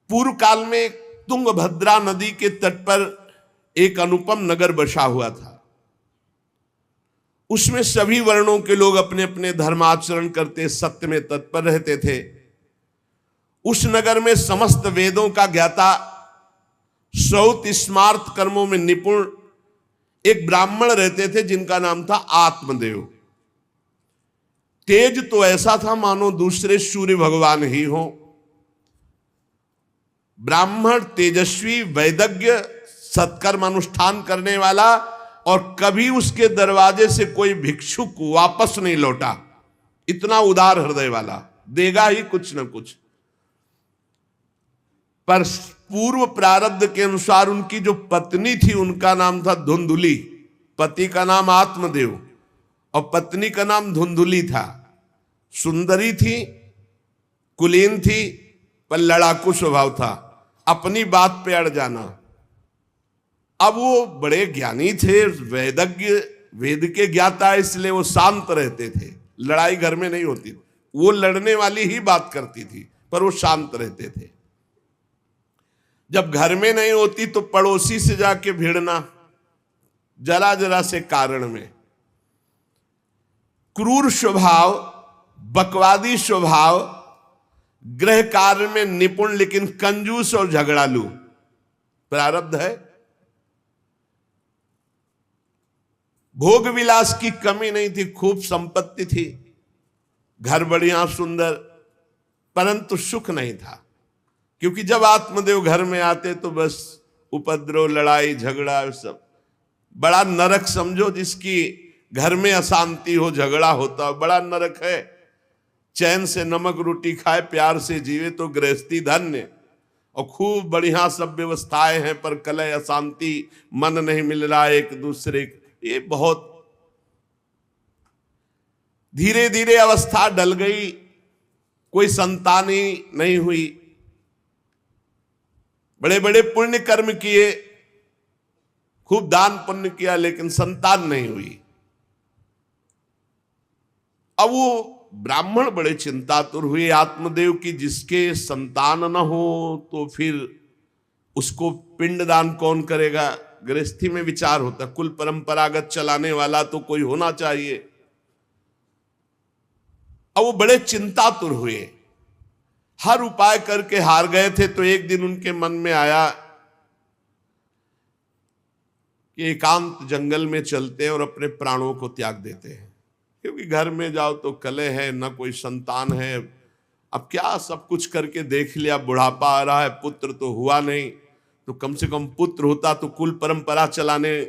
पूर्व काल में तुंगभद्रा नदी के तट पर एक अनुपम नगर बसा हुआ था। उसमें सभी वर्णों के लोग अपने अपने धर्माचरण करते, सत्य में तत्पर रहते थे। उस नगर में समस्त वेदों का ज्ञाता, श्रौत स्मार्त कर्मों में निपुण एक ब्राह्मण रहते थे जिनका नाम था आत्मदेव। तेज तो ऐसा था मानो दूसरे सूर्य भगवान ही हो। ब्राह्मण तेजस्वी, वैदज्ञ, सत्कर्म अनुष्ठान करने वाला, और कभी उसके दरवाजे से कोई भिक्षुक वापस नहीं लौटा। इतना उदार हृदय वाला, देगा ही कुछ न कुछ। पर पूर्व प्रारब्ध के अनुसार उनकी जो पत्नी थी उनका नाम था धुंधुली। पति का नाम आत्मदेव और पत्नी का नाम धुंधुली था। सुंदरी थी, कुलीन थी, पर लड़ाकू स्वभाव था, अपनी बात पे अड़ जाना। अब वो बड़े ज्ञानी थे, वेदज्ञ, वेद के ज्ञाता, इसलिए वो शांत रहते थे। लड़ाई घर में नहीं होती, वो लड़ने वाली ही बात करती थी, पर वो शांत रहते थे। जब घर में नहीं होती तो पड़ोसी से जाके भिड़ना, जरा जरा से कारण में। क्रूर स्वभाव, बकवादी स्वभाव, गृह कार्य में निपुण लेकिन कंजूस और झगड़ालू, प्रारब्ध है। भोग विलास की कमी नहीं थी, खूब संपत्ति थी, घर बढ़िया सुंदर, परंतु सुख नहीं था। क्योंकि जब आत्मदेव घर में आते तो बस उपद्रव, लड़ाई झगड़ा, सब बड़ा नरक समझो। जिसकी घर में अशांति हो, झगड़ा होता हो, बड़ा नरक है। चैन से नमक रोटी खाए, प्यार से जीवे तो गृहस्थी धन्य। और खूब बढ़िया सब व्यवस्थाएं हैं, पर कलह, अशांति, मन नहीं मिल रहा एक दूसरे, ये बहुत धीरे धीरे अवस्था डल गई। कोई संतान ही नहीं हुई। बड़े बड़े पुण्य कर्म किए, खूब दान पुण्य किया, लेकिन संतान नहीं हुई। अब वो ब्राह्मण बड़े चिंतातुर हुए आत्मदेव की, जिसके संतान न हो तो फिर उसको पिंडदान कौन करेगा। गृहस्थी में विचार होता, कुल परंपरागत चलाने वाला तो कोई होना चाहिए। अब वो बड़े चिंतातुर हुए, हर उपाय करके हार गए थे। तो एक दिन उनके मन में आया कि एकांत जंगल में चलते हैं और अपने प्राणों को त्याग देते हैं, क्योंकि घर में जाओ तो कलह है, न कोई संतान है। अब क्या, सब कुछ करके देख लिया, बुढ़ापा आ रहा है, पुत्र तो हुआ नहीं, तो कम से कम पुत्र होता तो कुल परंपरा चलाने,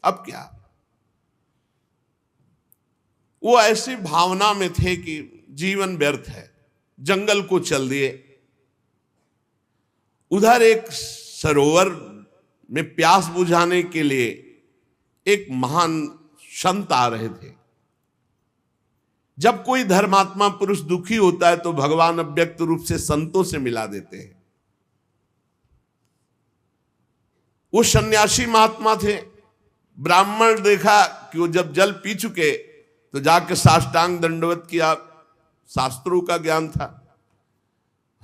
अब क्या। वो ऐसी भावना में थे कि जीवन व्यर्थ है, जंगल को चल दिए। उधर एक सरोवर में प्यास बुझाने के लिए एक महान संत आ रहे थे। जब कोई धर्मात्मा पुरुष दुखी होता है तो भगवान अव्यक्त रूप से संतों से मिला देते हैं। वो सन्यासी महात्मा थे। ब्राह्मण देखा कि वो जब जल पी चुके तो जाके साष्टांग दंडवत किया, शास्त्रों का ज्ञान था,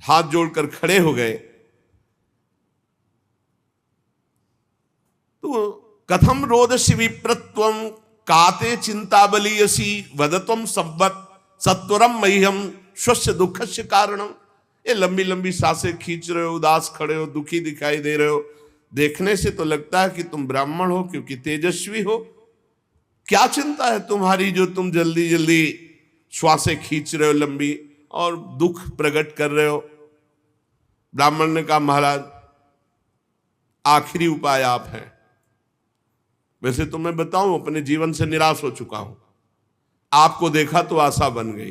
हाथ जोड़कर खड़े हो गए। तो कथम रोदसी विप्रत्वम काते चिंता बलियसी वदत्वम संवत सत्वरम मह्यम स्वस्य दुखस्य कारणम। ये लंबी लंबी सांसें खींच रहे हो, उदास खड़े हो, दुखी दिखाई दे रहे हो। देखने से तो लगता है कि तुम ब्राह्मण हो, क्योंकि तेजस्वी हो। क्या चिंता है तुम्हारी जो तुम जल्दी जल्दी श्वासें खींच रहे हो लंबी, और दुख प्रकट कर रहे हो। ब्राह्मण ने कहा, महाराज आखिरी उपाय आप हैं। वैसे तो मैं बताऊं, अपने जीवन से निराश हो चुका हूं। आपको देखा तो आशा बन गई।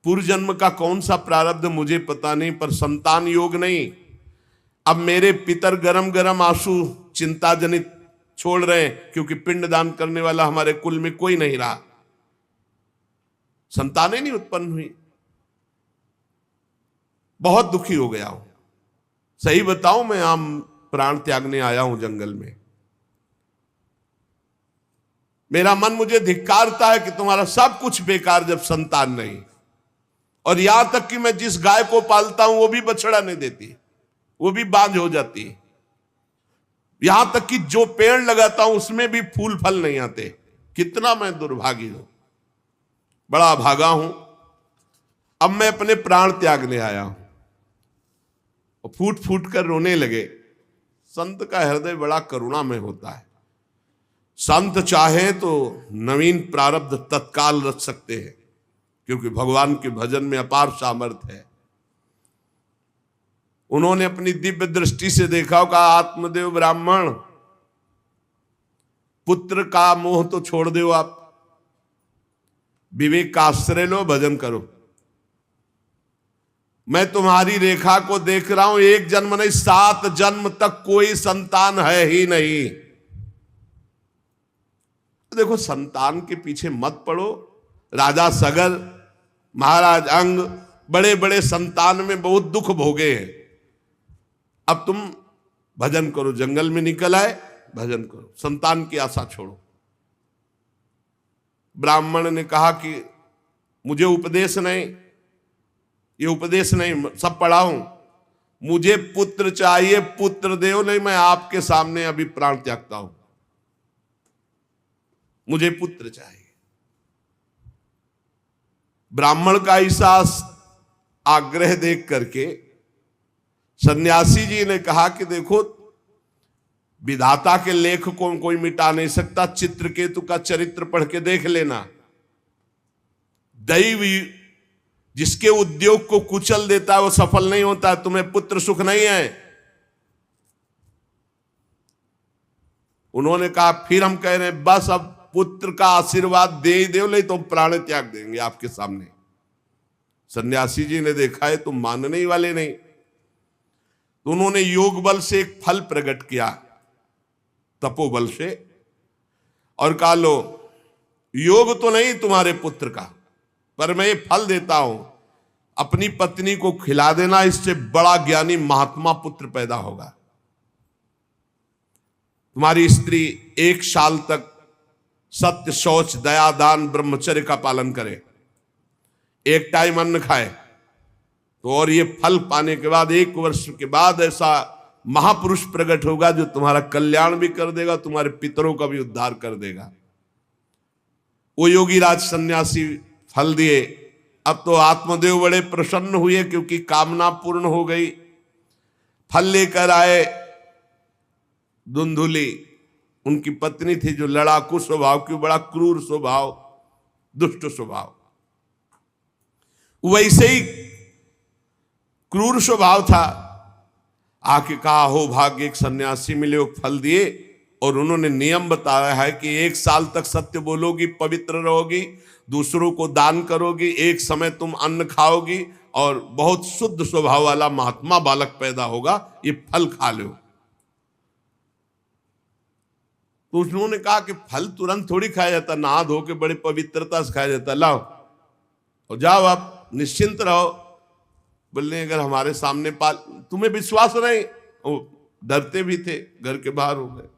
पूर्व जन्म का कौन सा प्रारब्ध मुझे पता नहीं, पर संतान योग नहीं। अब मेरे पितर गरम गरम आंसू चिंता जनित छोड़ रहे हैं, क्योंकि पिंडदान करने वाला हमारे कुल में कोई नहीं रहा, संतानें नहीं उत्पन्न हुई। बहुत दुखी हो गया हूं। सही बताऊं, मैं आम प्राण त्यागने आया हूं जंगल में। मेरा मन मुझे धिक्कारता है कि तुम्हारा सब कुछ बेकार जब संतान नहीं। और यहां तक कि मैं जिस गाय को पालता हूं वो भी बछड़ा नहीं देती, वो भी बांझ हो जाती है। यहां तक कि जो पेड़ लगाता हूं उसमें भी फूल फल नहीं आते। कितना मैं दुर्भागी हूं, बड़ा भागा हूं। अब मैं अपने प्राण त्यागने आया हूं। और फूट फूट कर रोने लगे। संत का हृदय बड़ा करुणा में होता है। संत चाहे तो नवीन प्रारब्ध तत्काल रच सकते हैं, क्योंकि भगवान के भजन में अपार सामर्थ्य है। उन्होंने अपनी दिव्य दृष्टि से देखा, कहा, आत्मदेव ब्राह्मण, पुत्र का मोह तो छोड़ दो, आप विवेक का आश्रय लो, भजन करो। मैं तुम्हारी रेखा को देख रहा हूं, एक जन्म नहीं 7 जन्म तक कोई संतान है ही नहीं। देखो, संतान के पीछे मत पड़ो। राजा सगर, महाराज अंग, बड़े बड़े संतान में बहुत दुख भोगे हैं। अब तुम भजन करो। जंगल में निकल आए, भजन करो, संतान की आशा छोड़ो। ब्राह्मण ने कहा कि मुझे उपदेश नहीं, ये उपदेश नहीं, सब पढ़ा हूं, मुझे पुत्र चाहिए, पुत्र दो, नहीं मैं आपके सामने अभी प्राण त्यागता हूं, मुझे पुत्र चाहिए। ब्राह्मण का ऐसा आग्रह देख करके सन्यासी जी ने कहा कि देखो, विधाता के लेख को कोई मिटा नहीं सकता। चित्रकेतु का चरित्र पढ़ के देख लेना। दैव जिसके उद्योग को कुचल देता है वो सफल नहीं होता। तुम्हें पुत्र सुख नहीं है। उन्होंने कहा फिर हम कह रहे हैं बस अब पुत्र का आशीर्वाद दे ही दो, नहीं तो प्राण त्याग देंगे आपके सामने। सन्यासी जी ने देखा है तुम मानने ही वाले नहीं, तो उन्होंने योग बल से एक फल प्रकट किया, तपोबल से, और कहा लो योग तो नहीं तुम्हारे पुत्र का, पर मैं ये फल देता हूं, अपनी पत्नी को खिला देना, इससे बड़ा ज्ञानी महात्मा पुत्र पैदा होगा। तुम्हारी स्त्री 1 साल तक सत्य, शौच, दया, दान, ब्रह्मचर्य का पालन करे, एक टाइम अन्न खाए, तो और ये फल पाने के बाद 1 वर्ष के बाद ऐसा महापुरुष प्रकट होगा जो तुम्हारा कल्याण भी कर देगा, तुम्हारे पितरों का भी उद्धार कर देगा। वो योगीराज सन्यासी फल दिए। अब तो आत्मदेव बड़े प्रसन्न हुए क्योंकि कामना पूर्ण हो गई। फल लेकर आए। धुंधुली उनकी पत्नी थी जो लड़ाकू स्वभाव की, बड़ा क्रूर स्वभाव, दुष्ट स्वभाव, वैसे ही क्रूर स्वभाव था। आके कहा हो भाग्य एक सन्यासी मिले, वो फल दिए, और उन्होंने नियम बताया है कि 1 साल तक सत्य बोलोगी, पवित्र रहोगी, दूसरों को दान करोगी, एक समय तुम अन्न खाओगी, और बहुत शुद्ध स्वभाव वाला महात्मा बालक पैदा होगा, ये फल खा लो। तो उन्होंने कहा कि फल तुरंत थोड़ी खाया जाता, नहा धो के बड़े पवित्रता से खाया जाता, लाओ और जाओ, आप निश्चिंत रहो। बोलने अगर हमारे सामने पाल, तुम्हें विश्वास नहीं, वो डरते भी थे, घर के बाहर हो गए।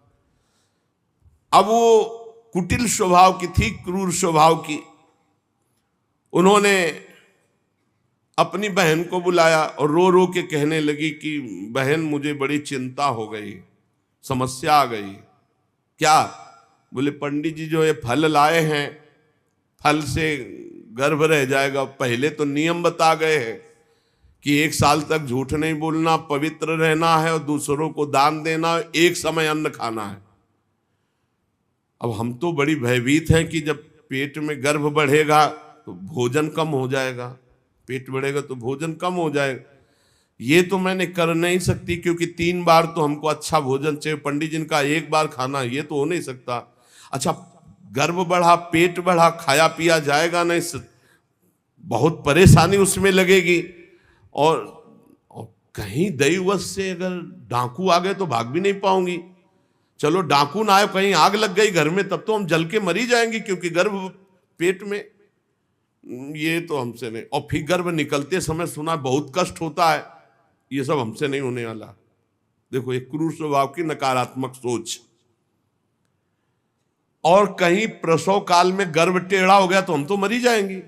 अब वो कुटिल स्वभाव की थी, क्रूर स्वभाव की। उन्होंने अपनी बहन को बुलाया और रो रो के कहने लगी कि बहन मुझे बड़ी चिंता हो गई, समस्या आ गई। क्या? बोले पंडित जी जो ये फल लाए हैं, फल से गर्भ रह जाएगा। पहले तो नियम बता गए हैं कि 1 साल तक झूठ नहीं बोलना, पवित्र रहना है, और दूसरों को दान देना, एक समय अन्न खाना है। अब हम तो बड़ी भयभीत हैं कि जब पेट में गर्भ बढ़ेगा तो भोजन कम हो जाएगा, पेट बढ़ेगा तो भोजन कम हो जाएगा। ये तो मैंने कर नहीं सकती क्योंकि 3 बार तो हमको अच्छा भोजन चाहिए, पंडित जी का 1 बार खाना, ये तो हो नहीं सकता। अच्छा गर्भ बढ़ा, पेट बढ़ा, खाया पिया जाएगा नहीं, बहुत परेशानी उसमें लगेगी। और कहीं दैववश से अगर डाकू आ गए तो भाग भी नहीं पाऊंगी। चलो डाकू ना आए, कहीं आग लग गई घर में, तब तो हम जल के मरी जाएंगे क्योंकि गर्भ पेट में, ये तो हमसे नहीं। और फिर गर्भ निकलते समय सुना बहुत कष्ट होता है, ये सब हमसे नहीं होने वाला। देखो एक क्रूर स्वभाव की नकारात्मक सोच। और कहीं प्रसव काल में गर्भ टेढ़ा हो गया तो हम तो मरी जाएंगे,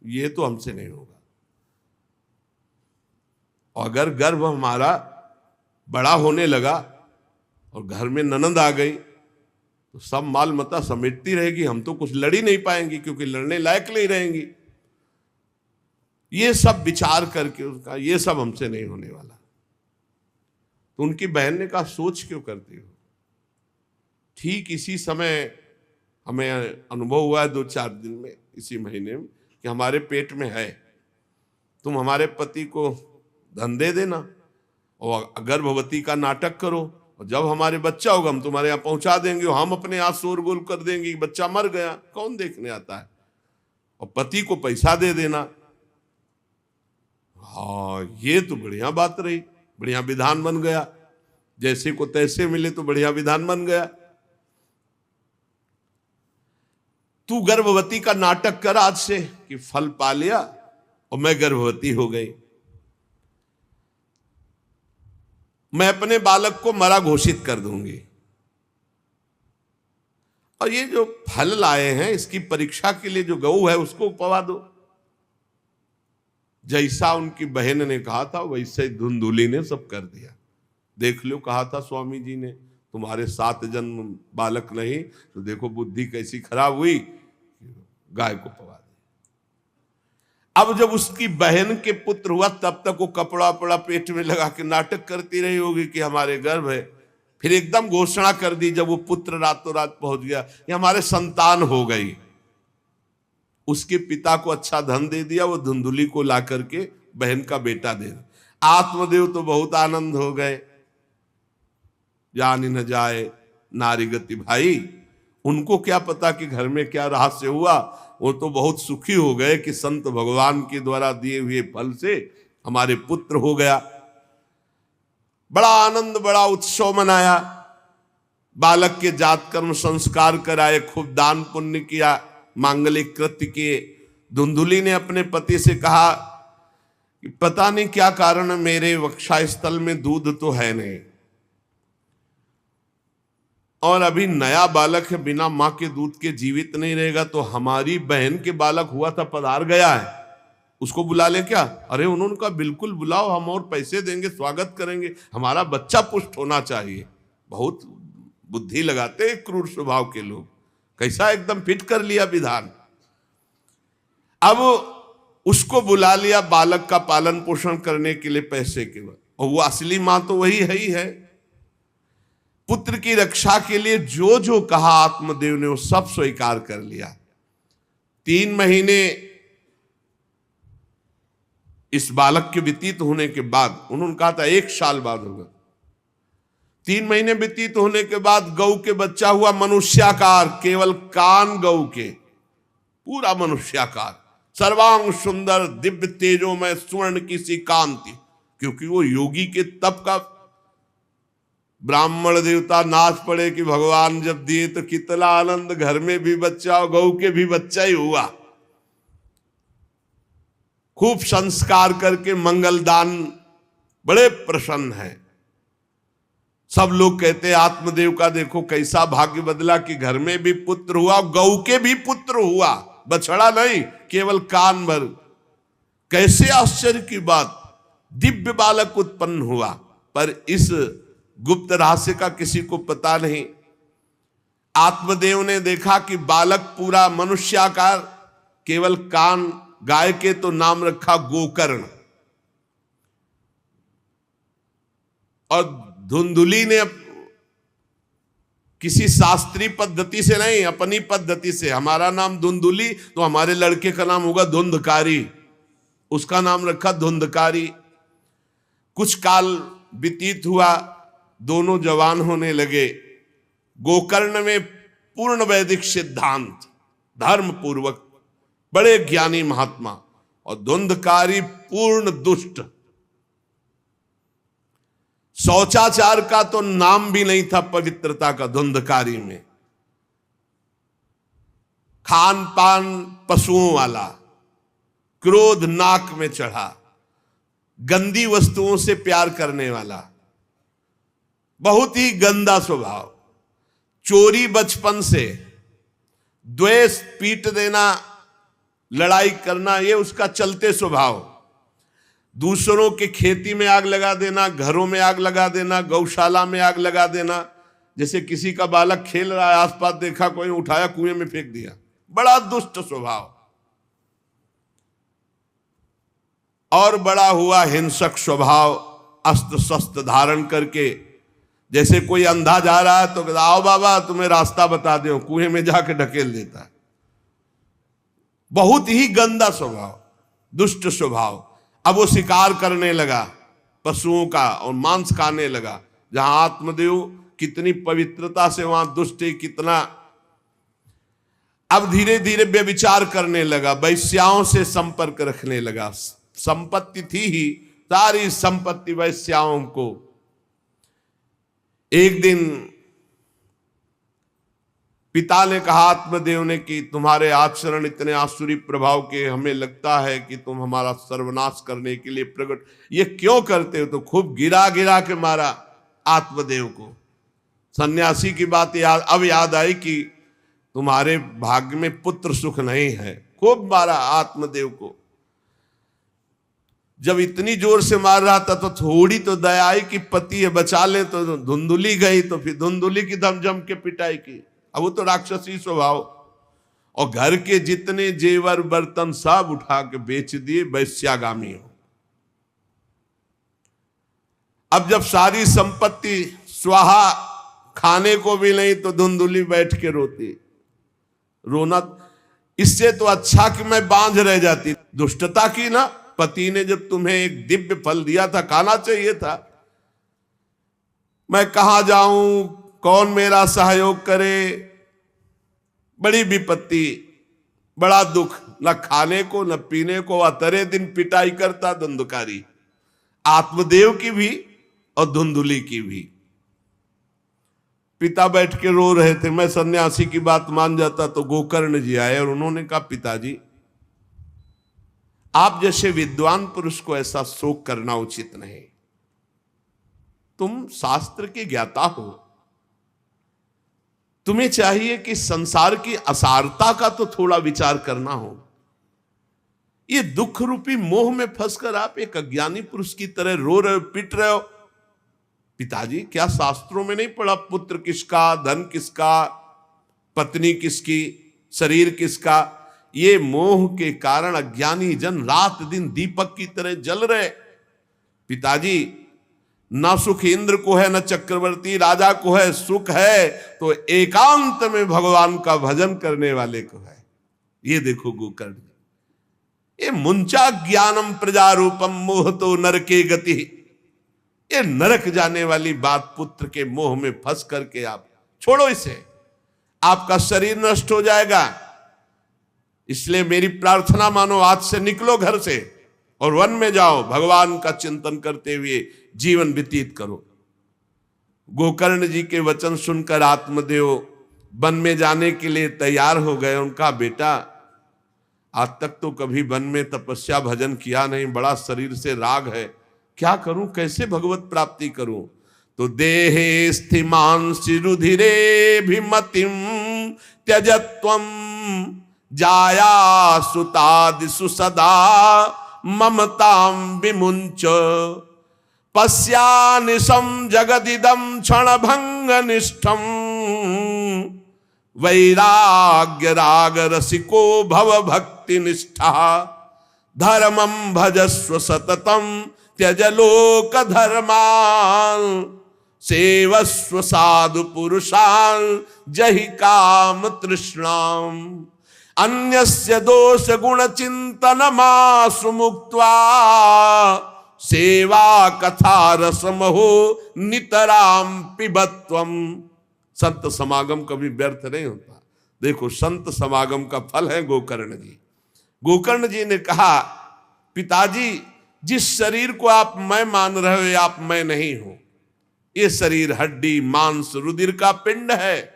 ये तो हमसे नहीं होगा। और अगर गर्भ हमारा बड़ा होने लगा और घर में ननद आ गई तो सब माल मता समेटती रहेगी, हम तो कुछ लड़ ही नहीं पाएंगे क्योंकि लड़ने लायक नहीं रहेंगी। ये सब विचार करके उसका, ये सब हमसे नहीं होने वाला। तो उनकी बहन ने कहा सोच क्यों करती हो? ठीक इसी समय हमें अनुभव हुआ है 2-4 दिन में, इसी महीने में, कि हमारे पेट में है, तुम हमारे पति को धन दे देना और गर्भवती का नाटक करो, और जब हमारे बच्चा होगा हम तुम्हारे यहाँ पहुंचा देंगे, और हम अपने यहाँ शोरगुल कर देंगे, बच्चा मर गया, कौन देखने आता है, और पति को पैसा दे देना। हाँ ये तो बढ़िया बात रही, बढ़िया विधान बन गया, जैसे को तैसे मिले तो बढ़िया विधान बन गया। तू गर्भवती का नाटक कर आज से कि फल पा लिया और मैं गर्भवती हो गई, मैं अपने बालक को मरा घोषित कर दूंगी, और ये जो फल लाए हैं इसकी परीक्षा के लिए जो गऊ है उसको पवा दो। जैसा उनकी बहन ने कहा था वैसे धुंधुली ने सब कर दिया। देख लो, कहा था स्वामी जी ने तुम्हारे 7 जन्म बालक नहीं, तो देखो बुद्धि कैसी खराब हुई, गाय को पवा दी। अब जब उसकी बहन के पुत्र हुआ तब तक वो कपड़ा वपड़ा पेट में लगा के नाटक करती रही होगी कि हमारे गर्भ है। फिर एकदम घोषणा कर दी जब वो पुत्र रातों रात पहुंच गया कि हमारे संतान हो गई। उसके पिता को अच्छा धन दे दिया, वो धुंधुली को ला करके बहन का बेटा दे दिया। आत्मदेव तो बहुत आनंद हो गए, जान न जाए नारी गति भाई। उनको क्या पता कि घर में क्या रहस्य हुआ, वो तो बहुत सुखी हो गए कि संत भगवान के द्वारा दिए हुए फल से हमारे पुत्र हो गया। बड़ा आनंद, बड़ा उत्सव मनाया, बालक के जात कर्म संस्कार कराए, खूब दान पुण्य किया, मांगलिक कृत्य किए। धुंधुली ने अपने पति से कहा कि पता नहीं क्या कारण, मेरे वक्षस्थल में दूध तो है नहीं, और अभी नया बालक है, बिना मां के दूध के जीवित नहीं रहेगा, तो हमारी बहन के बालक हुआ था पधार गया है, उसको बुला ले क्या? अरे उन्होंने कहा बिल्कुल बुलाओ, हम और पैसे देंगे, स्वागत करेंगे, हमारा बच्चा पुष्ट होना चाहिए। बहुत बुद्धि लगाते हैं क्रूर स्वभाव के लोग, कैसा एकदम फिट कर लिया विधान। अब उसको बुला लिया बालक का पालन पोषण करने के लिए पैसे के बाद, और वो असली मां तो वही है ही है। पुत्र की रक्षा के लिए जो जो कहा आत्मदेव ने वो सब स्वीकार कर लिया। 3 महीने इस बालक के व्यतीत होने के बाद, उन्होंने कहा था 1 साल बाद होगा, 3 महीने व्यतीत होने के बाद गौ के बच्चा हुआ मनुष्याकार, केवल कान गौ के, पूरा मनुष्याकार, सर्वांग सुंदर, दिव्य तेजोमय, स्वर्ण की सी कांति, क्योंकि वो योगी के तप का। ब्राह्मण देवता नाच पड़े कि भगवान जब दिए तो कितना आनंद, घर में भी बच्चा और गौ के भी बच्चा ही हुआ। खूब संस्कार करके मंगल दान, बड़े प्रसन्न हैं। सब लोग कहते आत्मदेव का देखो कैसा भाग्य बदला कि घर में भी पुत्र हुआ, गौ के भी पुत्र हुआ, बछड़ा नहीं, केवल कान भर। कैसे आश्चर्य की बात, दिव्य बालक उत्पन्न हुआ। पर इस गुप्त रहस्य का किसी को पता नहीं। आत्मदेव ने देखा कि बालक पूरा मनुष्याकार, केवल कान, गाय के तो नाम रखा गोकर्ण। और धुंधुली ने किसी शास्त्रीय पद्धति से नहीं, अपनी पद्धति से, हमारा नाम धुंधुली तो हमारे लड़के का नाम होगा धुंधकारी, उसका नाम रखा धुंधकारी। कुछ काल व्यतीत हुआ, दोनों जवान होने लगे। गोकर्ण में पूर्ण वैदिक सिद्धांत, धर्म पूर्वक, बड़े ज्ञानी महात्मा, और धुंधकारी पूर्ण दुष्ट। शौचाचार का तो नाम भी नहीं था पवित्रता का धुंधकारी में। खान पान पशुओं वाला, क्रोध नाक में चढ़ा, गंदी वस्तुओं से प्यार करने वाला, बहुत ही गंदा स्वभाव। चोरी बचपन से, द्वेष, पीट देना, लड़ाई करना, ये उसका चलते स्वभाव। दूसरों के खेती में आग लगा देना, घरों में आग लगा देना, गौशाला में आग लगा देना। जैसे किसी का बालक खेल रहा है, आसपास देखा कोई, उठाया कुएं में फेंक दिया, बड़ा दुष्ट स्वभाव। और बड़ा हुआ हिंसक स्वभाव, अस्त्र शस्त्र धारण करके, जैसे कोई अंधा जा रहा है तो आओ बाबा तुम्हें रास्ता बता दो, कुएं में जाके ढकेल देता है। बहुत ही गंदा स्वभाव, दुष्ट स्वभाव। अब वो शिकार करने लगा पशुओं का और मांस खाने लगा। जहां आत्मदेव कितनी पवित्रता से, वहां दुष्ट कितना। अब धीरे धीरे व्यभिचार करने लगा, वैश्याओं से संपर्क रखने लगा। संपत्ति थी ही, सारी संपत्ति वैश्याओं को। एक दिन पिता ने कहा आत्मदेव ने कि तुम्हारे आचरण इतने आसुरी प्रभाव के, हमें लगता है कि तुम हमारा सर्वनाश करने के लिए प्रकट, ये क्यों करते हो? तो खूब गिरा गिरा के मारा आत्मदेव को। सन्यासी की बात अब याद आई कि तुम्हारे भाग्य में पुत्र सुख नहीं है, खूब मारा आत्मदेव को। जब इतनी जोर से मार रहा था तो थोड़ी तो दया आई कि पति है, बचा ले। तो धुंधुली गई, तो फिर धुंधुली की दम जम के पिटाई की। अब वो तो राक्षसी स्वभाव, और घर के जितने जेवर बर्तन सब उठा के बेच दिए, वैश्यागामी हो। अब जब सारी संपत्ति स्वाहा, खाने को भी नहीं, तो धुंधुली बैठ के रोती। रोना इससे तो अच्छा कि मैं बांझ रह जाती। दुष्टता की ना, पति ने जब तुम्हें एक दिव्य फल दिया था, खाना चाहिए था। मैं कहां जाऊं, कौन मेरा सहयोग करे, बड़ी विपत्ति, बड़ा दुख, न खाने को न पीने को, अतरे दिन पिटाई करता धुंधकारी, आत्मदेव की भी और धुंधुली की भी। पिता बैठ के रो रहे थे, मैं सन्यासी की बात मान जाता तो गोकर्ण जी आए और उन्होंने कहा, पिताजी आप जैसे विद्वान पुरुष को ऐसा शोक करना उचित नहीं। तुम शास्त्र के ज्ञाता हो, तुम्हें चाहिए कि संसार की असारता का तो थोड़ा विचार करना हो। ये दुख रूपी मोह में फंसकर आप एक अज्ञानी पुरुष की तरह रो रहे हो, पिट रहे हो। पिताजी क्या शास्त्रों में नहीं पढ़ा, पुत्र किसका, धन किसका, पत्नी किसकी, शरीर किसका? ये मोह के कारण अज्ञानी जन रात दिन दीपक की तरह जल रहे। पिताजी न सुख इंद्र को है, न चक्रवर्ती राजा को है, सुख है तो एकांत में भगवान का भजन करने वाले को है। ये देखो गोकर्ण, ये मुंचा ज्ञानम प्रजारूपम मोह तो नरके गति। ये नरक जाने वाली बात, पुत्र के मोह में फंस करके आप छोड़ो इसे, आपका शरीर नष्ट हो जाएगा। इसलिए मेरी प्रार्थना मानो, आज से निकलो घर से और वन में जाओ, भगवान का चिंतन करते हुए जीवन व्यतीत करो। गोकर्ण जी के वचन सुनकर आत्मदेव वन में जाने के लिए तैयार हो गए। उनका बेटा आज तक तो कभी वन में तपस्या भजन किया नहीं, बड़ा शरीर से राग है, क्या करूं, कैसे भगवत प्राप्ति करूं? तो देहे स्थिमान रुधिरे भिमतिम त्यजत्वम जाया सुतादिषु सदा ममतां विमुंच पश्यानिशं जगदिदं क्षणभंग निष्ठं वैराग्य राग रसिको भव भक्ति निष्ठा धर्मं भजस्व सततं त्यज लोक धर्मान् सेवस्व साधु पुरुषान् जहि काम तृष्णाम् अन्यस्य दोष गुण चिंतन मासु मुक्त्वा सेवा कथा रसमहो नितराम पिबत्वम। संत समागम कभी व्यर्थ नहीं होता। देखो संत समागम का फल है गोकर्ण जी। गोकर्ण जी ने कहा, पिताजी जिस शरीर को आप मैं मान रहे हो, आप मैं नहीं हो। ये शरीर हड्डी मांस रुधिर का पिंड है,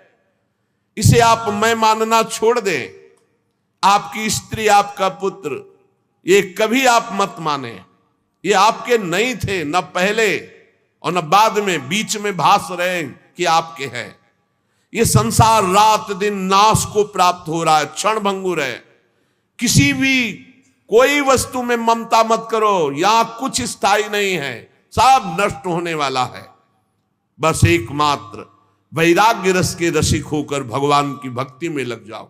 इसे आप मैं मानना छोड़ दें। आपकी स्त्री, आपका पुत्र, ये कभी आप मत माने। ये आपके नहीं थे, न पहले और न बाद में, बीच में भास रहे कि आपके हैं। ये संसार रात दिन नाश को प्राप्त हो रहा है, क्षण भंगुर है। किसी भी कोई वस्तु में ममता मत करो, यहां कुछ स्थायी नहीं है, सब नष्ट होने वाला है। बस एकमात्र वैराग्य रस के रसिक होकर भगवान की भक्ति में लग जाओ।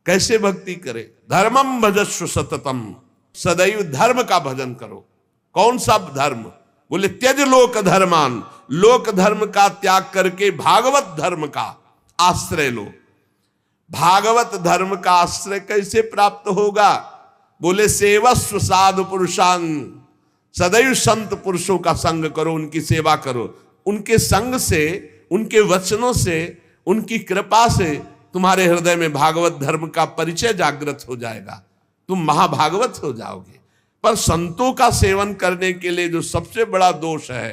कैसे भक्ति करे? धर्मम भजस्व सततम, सदैव धर्म का भजन करो। कौन सा धर्म? बोले त्यज लोक धर्मान, लोक धर्म का त्याग करके भागवत धर्म का आश्रय लो। भागवत धर्म का आश्रय कैसे प्राप्त होगा? बोले सेवस्व साधु पुरुषान, सदैव संत पुरुषों का संग करो, उनकी सेवा करो। उनके संग से, उनके वचनों से, उनकी कृपा से तुम्हारे हृदय में भागवत धर्म का परिचय जागृत हो जाएगा, तुम महाभागवत हो जाओगे। पर संतों का सेवन करने के लिए जो सबसे बड़ा दोष है,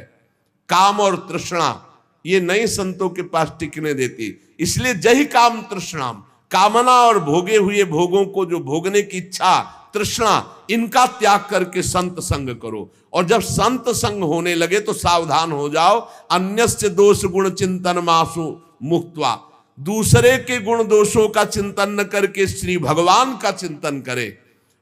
काम और तृष्णा, ये नई संतों के पास टिकने देती। इसलिए जही काम तृष्णाम, कामना और भोगे हुए भोगों को जो भोगने की इच्छा, तृष्णा, इनका त्याग करके संत संग करो। और जब संत संग होने लगे तो सावधान हो जाओ। अन्यस्य दोष गुण चिंतन मासु मुक्त्वा, दूसरे के गुण दोषों का चिंतन न करके श्री भगवान का चिंतन करे,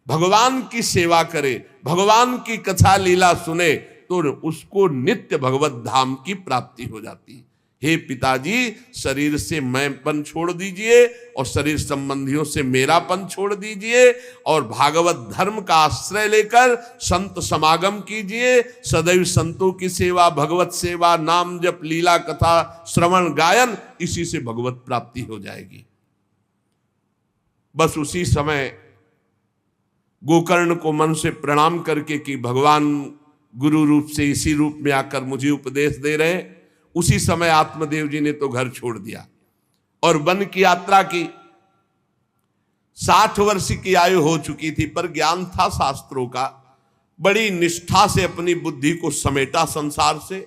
भगवान की सेवा करे, भगवान की कथा लीला सुने, तो उसको नित्य भगवत धाम की प्राप्ति हो जाती। हे पिताजी, शरीर से मैंपन छोड़ दीजिए और शरीर संबंधियों से मेरापन छोड़ दीजिए और भागवत धर्म का आश्रय लेकर संत समागम कीजिए। सदैव संतों की सेवा, भगवत सेवा, नाम जप, लीला कथा, श्रवण, गायन, इसी से भगवत प्राप्ति हो जाएगी। बस उसी समय गोकर्ण को मन से प्रणाम करके कि भगवान गुरु रूप से इसी रूप में आकर मुझे उपदेश दे रहे हैं, उसी समय आत्मदेव जी ने तो घर छोड़ दिया और वन की यात्रा की। 60 वर्ष की आयु हो चुकी थी, पर ज्ञान था शास्त्रों का। बड़ी निष्ठा से अपनी बुद्धि को समेटा संसार से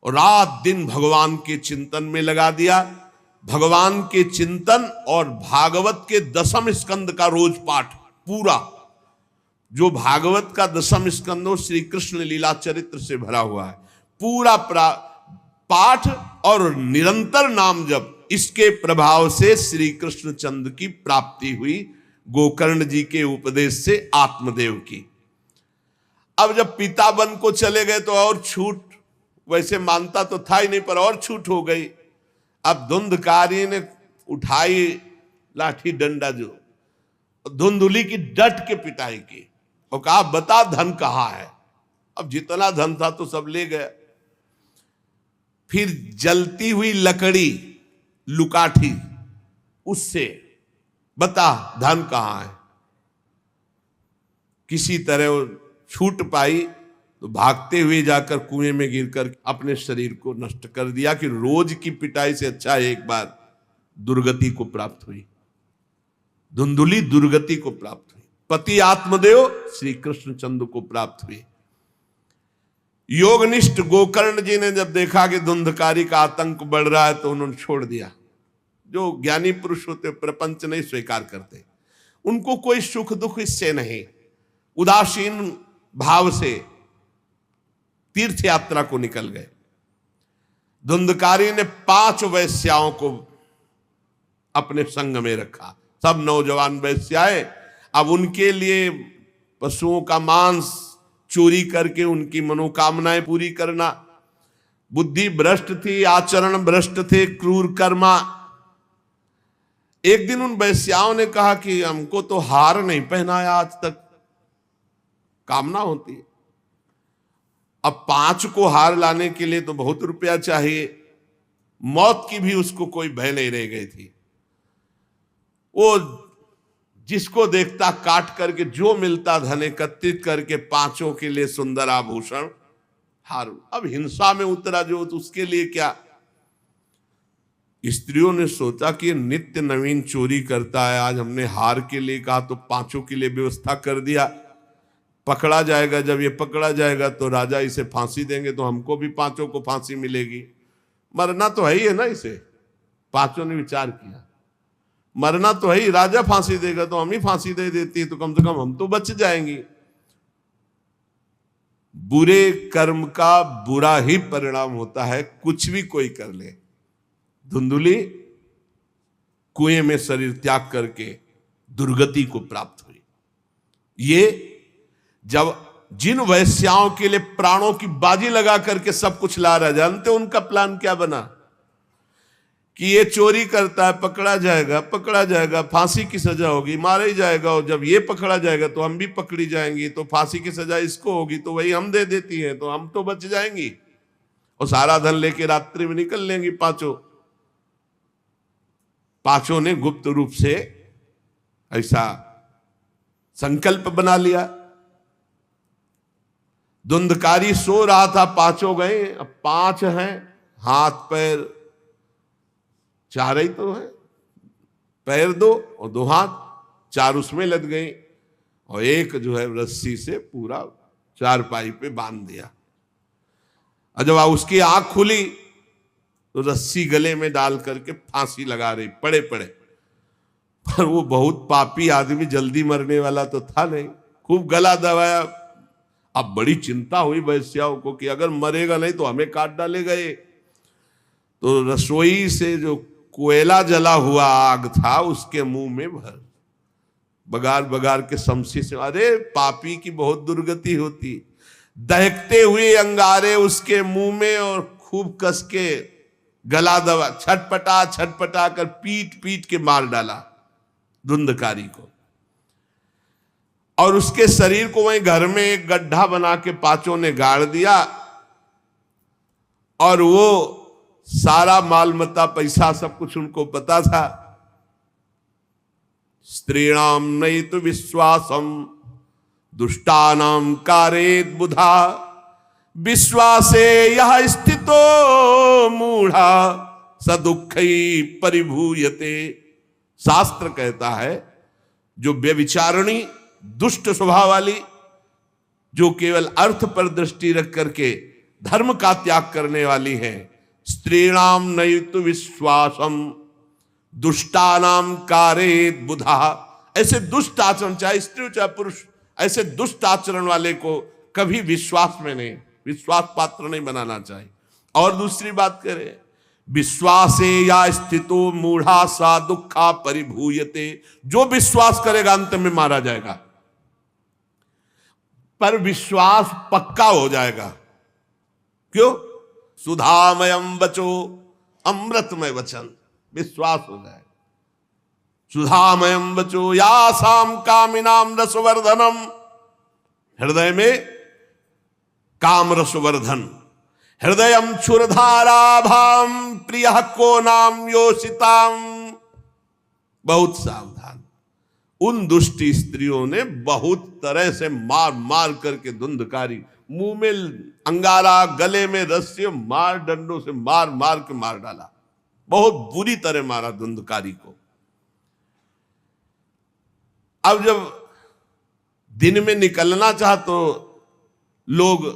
और रात दिन भगवान के चिंतन में लगा दिया। भगवान के चिंतन और भागवत के 10वें स्कंद का रोज पाठ पूरा, जो भागवत का 10वां स्कंद हो श्री कृष्ण लीला चरित्र से भरा हुआ है, पूरा पाठ और निरंतर नाम जप, इसके प्रभाव से श्री कृष्ण चंद्र की प्राप्ति हुई गोकर्ण जी के उपदेश से आत्मदेव की। अब जब पिता वन को चले गए तो और छूट, वैसे मानता तो था ही नहीं पर और छूट हो गई। अब धुंधकारी ने उठाई लाठी डंडा, जो धुंधुली की डट के पिटाई की और कहा बता धन कहाँ है। अब जितना धन था तो सब ले गए। फिर जलती हुई लकड़ी लुकाठी, उससे बता धन कहाँ है। किसी तरह वो छूट पाई तो भागते हुए जाकर कुएं में गिरकर अपने शरीर को नष्ट कर दिया कि रोज की पिटाई से अच्छा एक बार दुर्गति को प्राप्त हुई। धुंधुली दुर्गति को प्राप्त हुई, पति आत्मदेव श्री कृष्ण चंद्र को प्राप्त हुई। योगनिष्ठ गोकर्ण जी ने जब देखा कि धुंधकारी का आतंक बढ़ रहा है तो उन्होंने छोड़ दिया। जो ज्ञानी पुरुष होते प्रपंच नहीं स्वीकार करते, उनको कोई सुख दुख इससे नहीं, उदासीन भाव से तीर्थ यात्रा को निकल गए। धुंधकारी ने 5 वैश्याओं को अपने संग में रखा, सब नौजवान वैश्याएं। अब उनके लिए पशुओं का मांस चोरी करके उनकी मनोकामनाएं पूरी करना। बुद्धि भ्रष्ट थी, आचरण भ्रष्ट थे, क्रूर कर्मा। एक दिन उन वैश्याओं ने कहा कि हमको तो हार नहीं पहनाया आज तक, कामना होती है। अब 5 को हार लाने के लिए तो बहुत रुपया चाहिए। मौत की भी उसको कोई भय नहीं रह गई थी। वो जिसको देखता काट करके जो मिलता धन एकत्रित करके 5 के लिए सुंदर आभूषण हार। अब हिंसा में उतरा जो, तो उसके लिए क्या। स्त्रियों ने सोचा कि नित्य नवीन चोरी करता है, आज हमने हार के लिए कहा तो 5 के लिए व्यवस्था कर दिया। पकड़ा जाएगा, जब ये पकड़ा जाएगा तो राजा इसे फांसी देंगे तो हमको भी 5 को फांसी मिलेगी। मरना तो है ही है ना इसे। 5 ने विचार किया मरना तो है ही, राजा फांसी देगा तो हम ही फांसी दे देती तो कम से कम हम तो बच जाएंगी। बुरे कर्म का बुरा ही परिणाम होता है, कुछ भी कोई कर ले। धुंधुली कुएं में शरीर त्याग करके दुर्गति को प्राप्त हुई। ये जब जिन वैश्याओं के लिए प्राणों की बाजी लगा करके सब कुछ ला रहा, जानते उनका प्लान क्या बना कि ये चोरी करता है, पकड़ा जाएगा, फांसी की सजा होगी, मारा ही जाएगा। और जब ये पकड़ा जाएगा तो हम भी पकड़ी जाएंगी, तो फांसी की सजा इसको होगी तो वही हम दे देती हैं, तो हम तो बच जाएंगी और सारा धन लेके रात्रि में निकल लेंगी 5 ने गुप्त रूप से ऐसा संकल्प बना लिया। धुंधकारी सो रहा था, 5 गए। अब 5 हैं, हाथ पैर 4 ही तो है, पैर 2 और 2 हाथ, 4 उसमें लग गए और एक जो है रस्सी से पूरा चारपाई पे बांध दिया। और जब उसकी आंख खुली तो रस्सी गले में डाल करके फांसी लगा रही पड़े पड़े। पर वो बहुत पापी आदमी, जल्दी मरने वाला तो था नहीं, खूब गला दबाया। अब बड़ी चिंता हुई वैश्याओं को कि अगर मरेगा नहीं तो हमें काट डालेगा ये। तो रसोई से जो कोयला जला हुआ आग था उसके मुंह में भर बगार बगार के शमशी से, अरे पापी की बहुत दुर्गति होती। दहकते हुए अंगारे उसके मुंह में और खूब कस के गला दबा, छटपटा कर पीट पीट के मार डाला धुंधकारी को। और उसके शरीर को वहीं घर में एक गड्ढा बना के 5 ने गाड़ दिया। और वो सारा माल मता पैसा सब कुछ उनको पता था। स्त्रीणाम नैतु विश्वासम दुष्टानाम कारेत बुधा विश्वासे यह स्थितो मूढ़ा सदुखई परिभूयते। शास्त्र कहता है जो व्यभिचारिणी दुष्ट स्वभाव वाली, जो केवल अर्थ पर दृष्टि रख करके धर्म का त्याग करने वाली है, स्त्रीणाम नैतु विश्वासम दुष्टानाम कारेत बुधा, ऐसे दुष्ट आचरण, चाहे स्त्री चाहे पुरुष, ऐसे दुष्ट आचरण वाले को कभी विश्वास में नहीं, विश्वास पात्र नहीं बनाना चाहिए। और दूसरी बात करें, विश्वासे या स्थितो मूढ़ा सा दुखा परिभूयते, जो विश्वास करेगा अंत में मारा जाएगा, पर विश्वास पक्का हो जाएगा। क्यों? सुधामयम बचो, अमृतमय वचन, विश्वास हो जाएगा। सुधामयम बचो यासाम कामिनाम रसवर्धनम, हृदय में काम रसवर्धन, हृदयम क्षुरधाराभाम प्रिय को नाम योषिताम। बहुत सावधान, उन दुष्ट स्त्रियों ने बहुत तरह से मार मार करके धुंधकारी, मुंह में अंगारा, गले में रस्सी, मार डंडों से मार मार के मार डाला, बहुत बुरी तरह मारा धुंधकारी को। अब जब दिन में निकलना चाह तो लोग,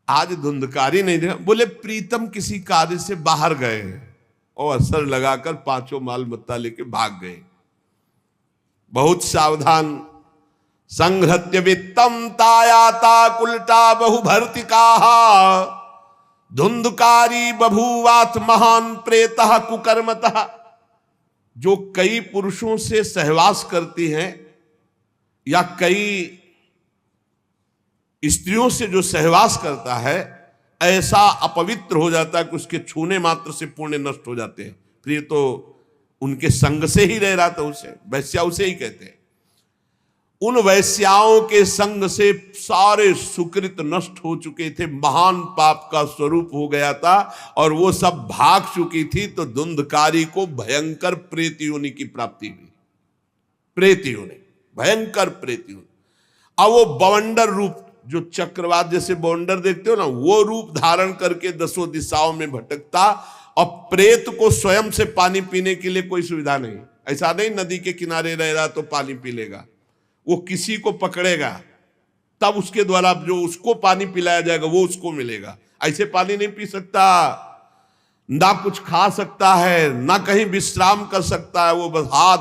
आज धुंधकारी नहीं देखा, बोले प्रीतम किसी कार्य से बाहर गए हैं, और असर लगाकर पांचों माल मत्ता लेके भाग गए। बहुत सावधान। संघृत्य वित्तम तायाता कुलटा बहुभर्तिका धुंधकारी बभूवात महान प्रेतः कुकर्मतः। जो कई पुरुषों से सहवास करती हैं या कई स्त्रियों से जो सहवास करता है, ऐसा अपवित्र हो जाता है कि उसके छूने मात्र से पुण्य नष्ट हो जाते हैं। फिर तो उनके संग से ही रह रहा था, उसे वैश्या उसे ही कहते हैं। उन वैश्याओं के संग से सारे सुकृत नष्ट हो चुके थे, महान पाप का स्वरूप हो गया था, और वो सब भाग चुकी थी। तो धुंधकारी को भयंकर प्रेत योनि की प्राप्ति हुई, प्रेत योनि, भयंकर प्रेत योनि। अब वो बवंडर रूप, जो चक्रवात जैसे बवंडर देखते हो ना, वो रूप धारण करके दसों दिशाओं में भटकता। और प्रेत को स्वयं से पानी पीने के लिए कोई सुविधा नहीं, ऐसा नहीं नदी के किनारे रह रहा तो पानी पी लेगा, वो किसी को पकड़ेगा तब उसके द्वारा जो उसको पानी पिलाया जाएगा वो उसको मिलेगा। ऐसे पानी नहीं पी सकता, ना कुछ खा सकता है, ना कहीं विश्राम कर सकता है। वो बस हा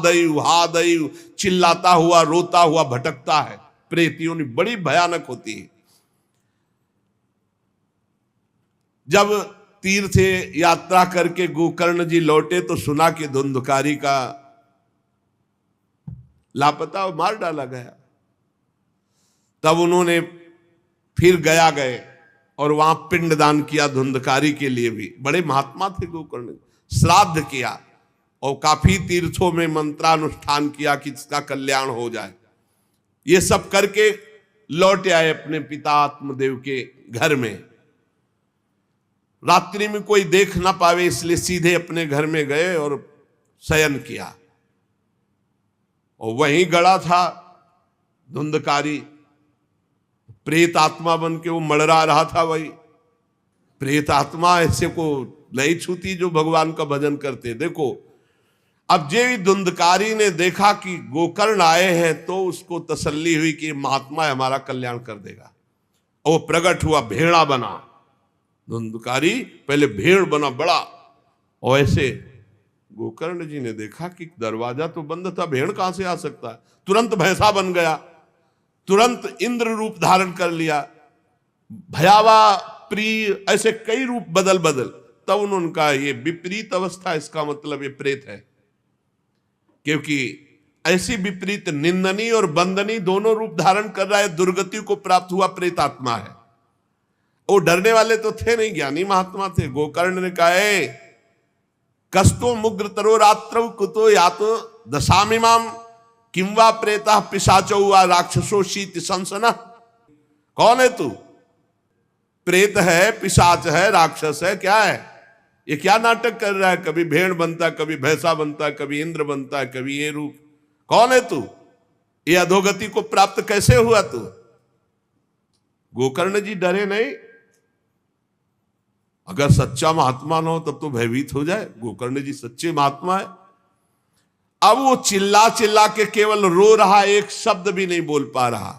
दई चिल्लाता हुआ, रोता हुआ भटकता है। प्रेत योनि बड़ी भयानक होती है। जब तीर्थ यात्रा करके गोकर्ण जी लौटे तो सुना कि धुंधकारी का लापता और मार डाला गया। तब उन्होंने फिर गया गए और वहां पिंडदान किया धुंधकारी के लिए भी। बड़े महात्मा थे गोकर्ण, श्राद्ध किया और काफी तीर्थों में मंत्रानुष्ठान किया कि इसका कल्याण हो जाए। ये सब करके लौट आए अपने पिता आत्मदेव के घर में। रात्रि में कोई देख ना पावे इसलिए सीधे अपने घर में गए और शयन किया। और वहीं गड़ा था धुंधकारी, प्रेत आत्मा बन के वो मड़रा रहा था। वही प्रेत आत्मा ऐसे को नहीं छूती जो भगवान का भजन करते। देखो, अब जे धुंधकारी ने देखा कि गोकर्ण आए हैं तो उसको तसल्ली हुई कि महात्मा हमारा कल्याण कर देगा। और वो प्रकट हुआ, भेड़ा बना। धुंधकारी पहले भेड़ बना बड़ा, और ऐसे गोकर्ण जी ने देखा कि दरवाजा तो बंद था, भेड़ कहां से आ सकता है। तुरंत भैंसा बन गया, तुरंत इंद्र रूप धारण कर लिया, भयावा, प्रिय, ऐसे कई रूप बदल तब उन्होंने कहा ये विपरीत अवस्था, इसका मतलब ये प्रेत है। क्योंकि ऐसी विपरीत निंदनी और बंदनी दोनों रूप धारण कर रहा है, दुर्गति को प्राप्त हुआ प्रेत आत्मा है। वो डरने वाले तो थे नहीं, ज्ञानी महात्मा थे। गोकर्ण ने कहा, कस्तो मुग्र तरो रात्रौ कुतो या तो दशामिमाम किंवा प्रेता पिशाचो वा राक्षसो शीत संसना। कौन है तू? प्रेत है, पिशाच है, राक्षस है, क्या है? ये क्या नाटक कर रहा है? कभी भेड़ बनता, कभी भैंसा बनता, कभी इंद्र बनता, कभी ये रूप। कौन है तू? ये अधोगति को प्राप्त कैसे हुआ तू? गोकर्ण जी डरे नहीं। अगर सच्चा महात्मा न हो तब तो भयभीत हो जाए। गोकर्ण जी सच्चे महात्मा है। अब वो चिल्ला चिल्ला के केवल रो रहा, एक शब्द भी नहीं बोल पा रहा।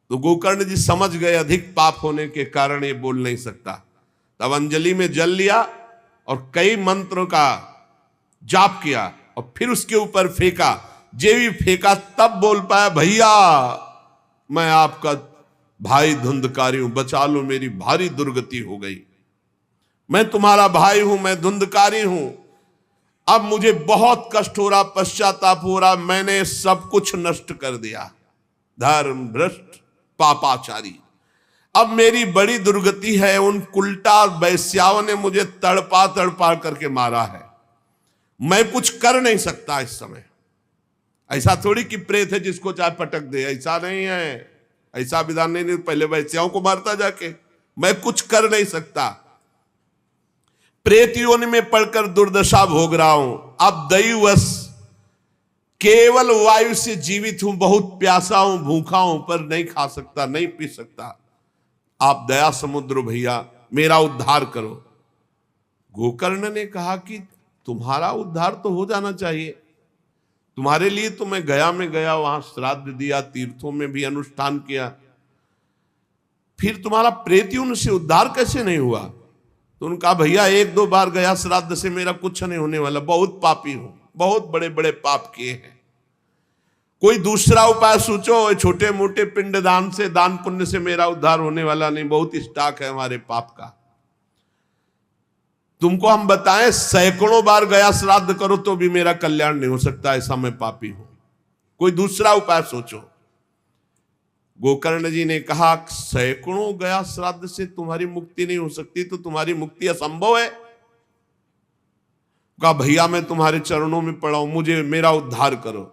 तो गोकर्ण जी समझ गए अधिक पाप होने के कारण ये बोल नहीं सकता। तब अंजलि में जल लिया और कई मंत्रों का जाप किया और फिर उसके ऊपर फेंका। जे भी फेंका तब बोल पाया, भैया मैं आपका भाई धुंधकारी हूं, बचा लो, मेरी भारी दुर्गति हो गई। मैं तुम्हारा भाई हूं, मैं धुंधकारी हूं। अब मुझे बहुत कष्ट हो रहा, पश्चाताप हो रहा, मैंने सब कुछ नष्ट कर दिया, धर्म भ्रष्ट पापाचारी। अब मेरी बड़ी दुर्गति है। उन उल्टा वैश्याओं ने मुझे तड़पा तड़पा करके मारा है। मैं कुछ कर नहीं सकता इस समय। ऐसा थोड़ी कि प्रेत है जिसको चाहे पटक दे, ऐसा नहीं है, ऐसा विधान नहीं। पहले वैश्याओं को मारता जाके। मैं कुछ कर नहीं सकता, प्रेत योनि में पड़कर दुर्दशा भोग रहा हूं। अब दैववश केवल वायु से जीवित हूं, बहुत प्यासा हूं, भूखा हूं, पर नहीं खा सकता, नहीं पी सकता। आप दया समुद्र भैया मेरा उद्धार करो। गोकर्ण ने कहा कि तुम्हारा उद्धार तो हो जाना चाहिए। तुम्हारे लिए तो मैं गया में गया, वहां श्राद्ध दिया, तीर्थों में भी अनुष्ठान किया, फिर तुम्हारा प्रेतियों से उद्धार कैसे नहीं हुआ? तो उनका भैया एक दो बार गया श्राद्ध से, मेरा कुछ नहीं होने वाला, बहुत पापी हूं, बहुत बड़े बड़े पाप किए हैं। कोई दूसरा उपाय सोचो। छोटे मोटे पिंडदान से, दान पुण्य से मेरा उद्धार होने वाला नहीं, बहुत स्टॉक है हमारे पाप का। तुमको हम बताएं, सैकड़ों बार गया श्राद्ध करो तो भी मेरा कल्याण नहीं हो सकता, ऐसा मैं पापी हूं। कोई दूसरा उपाय सोचो। गोकर्ण जी ने कहा, सैकड़ों गया श्राद्ध से तुम्हारी मुक्ति नहीं हो सकती, तो तुम्हारी मुक्ति असंभव है। कहा भैया मैं तुम्हारे चरणों में पड़ा हूं, मुझे मेरा उद्धार करो।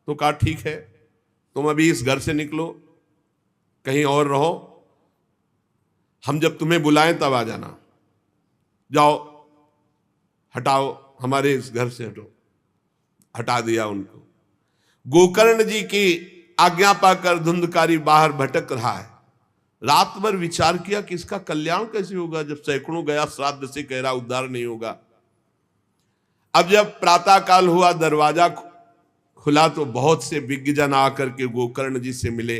तो कहा ठीक है, तुम अभी इस घर से निकलो, कहीं और रहो, हम जब तुम्हें बुलाएं तब आ जाना। जाओ, हटाओ, हमारे इस घर से हटो। हटा दिया उनको। गोकर्ण जी की आज्ञा पाकर धुंधकारी बाहर भटक रहा है। रात भर विचार किया कि इसका कल्याण कैसे होगा, जब सैकड़ों गया श्राद्ध से कह रहा उद्धार नहीं होगा। अब जब प्रातः काल हुआ, दरवाजा खुला तो बहुत से विज्ञजन आकर के गोकर्ण जी से मिले।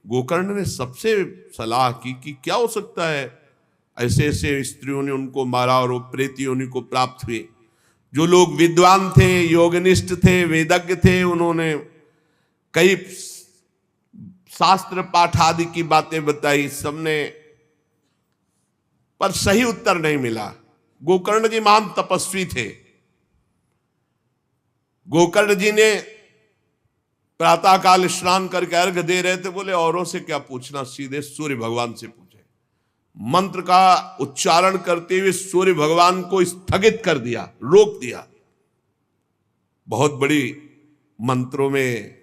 गोकर्ण ने सबसे सलाह की कि क्या हो सकता है, ऐसे ऐसे स्त्रियों ने उनको मारा और वो प्रेत योनि को प्राप्त हुए। जो लोग विद्वान थे, योगनिष्ठ थे, वेदज्ञ थे, उन्होंने कई शास्त्र पाठ आदि की बातें बताई सबने, पर सही उत्तर नहीं मिला। गोकर्ण जी महान तपस्वी थे। गोकर्ण जी ने प्रातः काल स्नान करके अर्घ दे रहे थे, बोले औरों से क्या पूछना, सीधे सूर्य भगवान से पूछे। मंत्र का उच्चारण करते हुए सूर्य भगवान को स्थगित कर दिया, रोक दिया। बहुत बड़ी मंत्रों में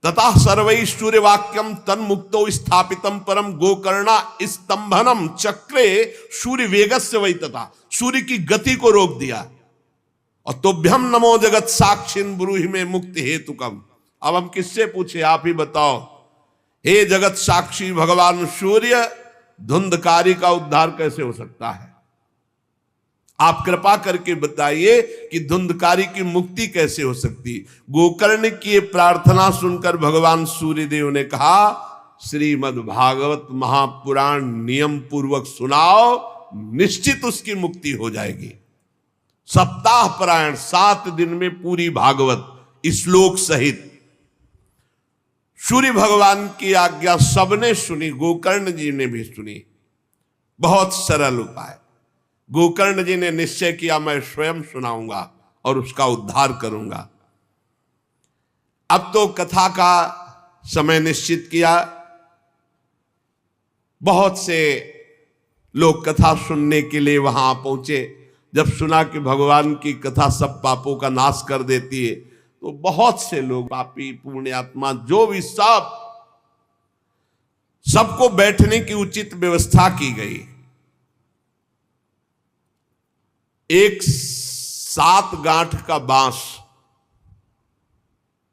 तथा सर्वै सूर्य वाक्यम तन्मुक्तो स्थापितम परम गोकर्णा स्तंभनम चक्रे सूर्य वेगस्य वै, तथा सूर्य की गति को रोक दिया। और तुभ्यम नमो जगत साक्षिन ब्रूहि में मुक्ति हेतुकम। अब हम किससे पूछे, आप ही बताओ। हे जगत साक्षी भगवान सूर्य, धुंधकारी का उद्धार कैसे हो सकता है? आप कृपा करके बताइए कि धुंधकारी की मुक्ति कैसे हो सकती। गोकर्ण की प्रार्थना सुनकर भगवान सूर्यदेव ने कहा, श्रीमद् भागवत महापुराण नियम पूर्वक सुनाओ, निश्चित उसकी मुक्ति हो जाएगी। सप्ताह पारायण 7 दिन में पूरी भागवत श्लोक सहित। सूर्य भगवान की आज्ञा सबने सुनी, गोकर्ण जी ने भी सुनी। बहुत सरल उपाय। गोकर्ण जी ने निश्चय किया, मैं स्वयं सुनाऊंगा और उसका उद्धार करूंगा। अब तो कथा का समय निश्चित किया। बहुत से लोग कथा सुनने के लिए वहां पहुंचे। जब सुना कि भगवान की कथा सब पापों का नाश कर देती है, तो बहुत से लोग, पापी पुण्यात्मा जो भी, सबको बैठने की उचित व्यवस्था की गई। एक 7 गांठ का बांस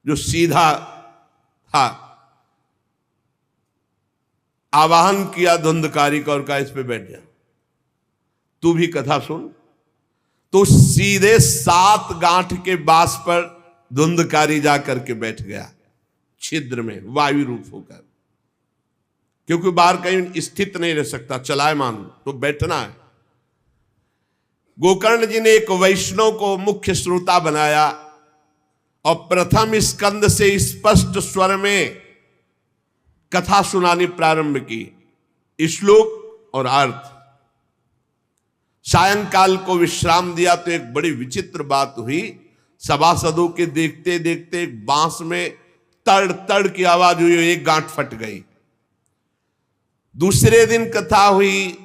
जो सीधा था, आवाहन किया धुंधकारी का और कहा इस पे बैठ जा, तू भी कथा सुन। तो सीधे 7 गांठ के बांस पर धुंधकारी जाकर के बैठ गया, छिद्र में वायु रूप होकर, क्योंकि बाहर कहीं स्थित नहीं रह सकता, चलायमान तो बैठना है। गोकर्ण जी ने एक वैष्णव को मुख्य श्रोता बनाया और प्रथम स्कंद से स्पष्ट स्वर में कथा सुनानी प्रारंभ की, श्लोक और अर्थ। सायंकाल को विश्राम दिया तो एक बड़ी विचित्र बात हुई। सभासदों के देखते देखते एक बांस में तड़ तड़ की आवाज हुई, एक गांठ फट गई। दूसरे दिन कथा हुई,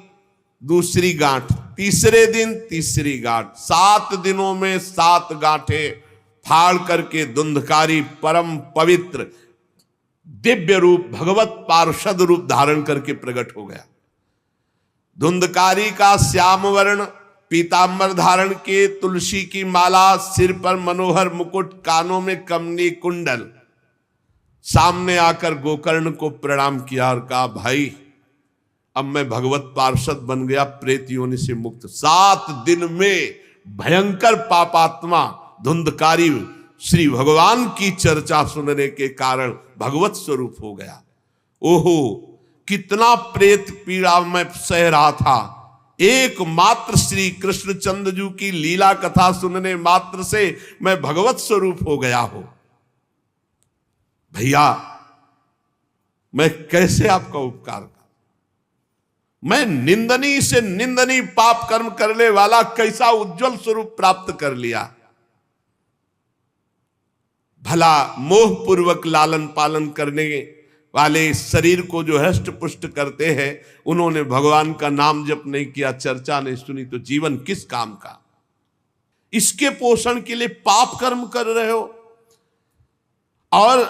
दूसरी गांठ, तीसरे दिन तीसरी गांठ, 7 दिनों में 7 गांठें फाड़ करके धुंधकारी परम पवित्र दिव्य रूप भगवत पार्षद रूप धारण करके प्रकट हो गया। धुंधकारी का श्याम वर्ण पीतांबर धारण के, तुलसी की माला, सिर पर मनोहर मुकुट, कानों में कमनी कुंडल, सामने आकर गोकर्ण को प्रणाम किया और कहा भाई अब मैं भगवत पार्षद बन गया, प्रेत योनि से मुक्त। 7 दिन में भयंकर पापात्मा धुंधकारी श्री भगवान की चर्चा सुनने के कारण भगवत स्वरूप हो गया। ओहो कितना प्रेत पीड़ा मैं सह रहा था, एकमात्र श्री कृष्णचंद्र जी की लीला कथा सुनने मात्र से मैं भगवत स्वरूप हो गया हूं। भैया मैं कैसे आपका उपकार करूं? मैं निंदनीय से निंदनीय पाप कर्म करने वाला कैसा उज्जवल स्वरूप प्राप्त कर लिया। भला मोह पूर्वक लालन पालन करने वाले शरीर को जो हष्ट पुष्ट करते हैं, उन्होंने भगवान का नाम जप नहीं किया, चर्चा नहीं सुनी, तो जीवन किस काम का? इसके पोषण के लिए पाप कर्म कर रहे हो और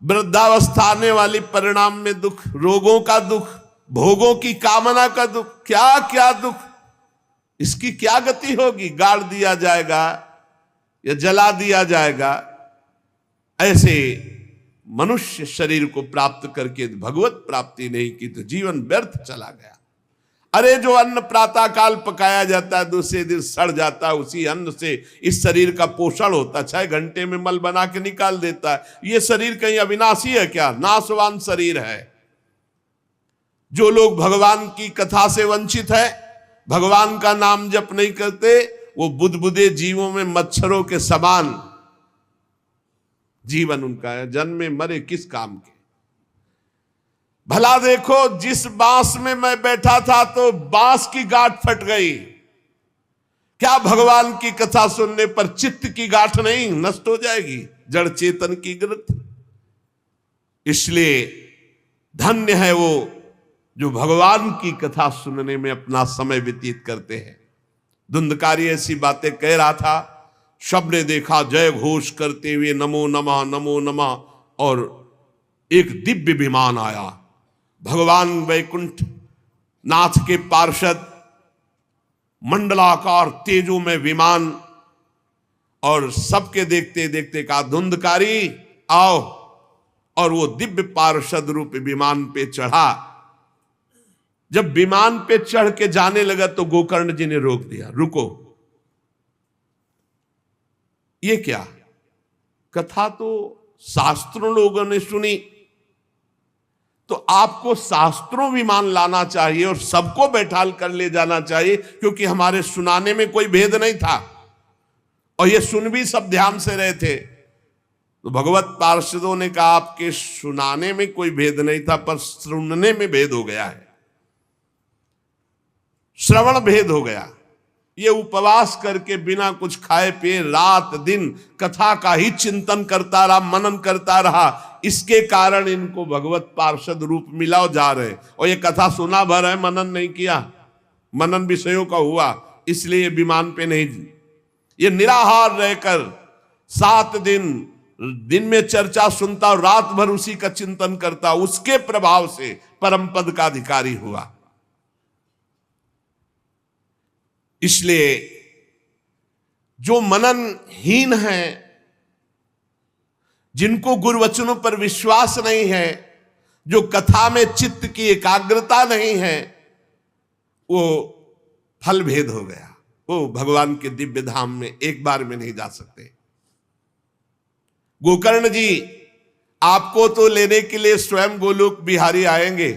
वृद्धावस्था आने वाली परिणाम में दुख, रोगों का दुख, भोगों की कामना का दुख, क्या क्या दुख, इसकी क्या गति होगी? गाड़ दिया जाएगा या जला दिया जाएगा। ऐसे मनुष्य शरीर को प्राप्त करके भगवत प्राप्ति नहीं की तो जीवन व्यर्थ चला गया। अरे जो अन्न प्रातः काल पकाया जाता है दूसरे दिन सड़ जाता है, उसी अन्न से इस शरीर का पोषण होता है, 6 घंटे में मल बना के निकाल देता है। ये शरीर कहीं अविनाशी है क्या? नाशवान शरीर है। जो लोग भगवान की कथा से वंचित है, भगवान का नाम जप नहीं करते, वो बुदबुदे जीवों में मच्छरों के समान जीवन उनका है, जन्मे मरे किस काम के। भला देखो जिस बांस में मैं बैठा था तो बांस की गांठ फट गई, क्या भगवान की कथा सुनने पर चित्त की गांठ नहीं नष्ट हो जाएगी, जड़ चेतन की ग्रंथ? इसलिए धन्य है वो जो भगवान की कथा सुनने में अपना समय व्यतीत करते हैं। धुंधकारी ऐसी बातें कह रहा था, सबने देखा जय घोष करते हुए नमो नमः, और एक दिव्य विमान आया। भगवान वैकुंठ नाथ के पार्षद मंडलाकार तेजो में विमान, और सबके देखते देखते कहा धुंधकारी आओ, और वो दिव्य पार्षद रूप विमान पे चढ़ा। जब विमान पे चढ़ के जाने लगा तो गोकर्ण जी ने रोक दिया, रुको, ये क्या? कथा तो शास्त्रों लोगों ने सुनी, तो आपको शास्त्रों विमान लाना चाहिए और सबको बैठाल कर ले जाना चाहिए, क्योंकि हमारे सुनाने में कोई भेद नहीं था और ये सुन भी सब ध्यान से रहे थे। तो भगवत पार्षदों ने कहा आपके सुनाने में कोई भेद नहीं था, पर सुनने में भेद हो गया है, श्रवण भेद हो गया। ये उपवास करके बिना कुछ खाए पिए रात दिन कथा का ही चिंतन करता रहा, मनन करता रहा, इसके कारण इनको भगवत पार्षद रूप मिला जा रहे। और ये कथा सुना भर है, मनन नहीं किया, मनन विषयों का हुआ, इसलिए ये विमान पे नहीं। ये निराहार रहकर 7 दिन में चर्चा सुनता और रात भर उसी का चिंतन करता, उसके प्रभाव से परम पद का अधिकारी हुआ। इसलिए जो मननहीन हैं, जिनको गुरुवचनों पर विश्वास नहीं है, जो कथा में चित्त की एकाग्रता नहीं है, वो फल भेद हो गया। वो भगवान के दिव्य धाम में एक बार में नहीं जा सकते। गोकर्ण जी आपको तो लेने के लिए स्वयं गोलोक बिहारी आएंगे,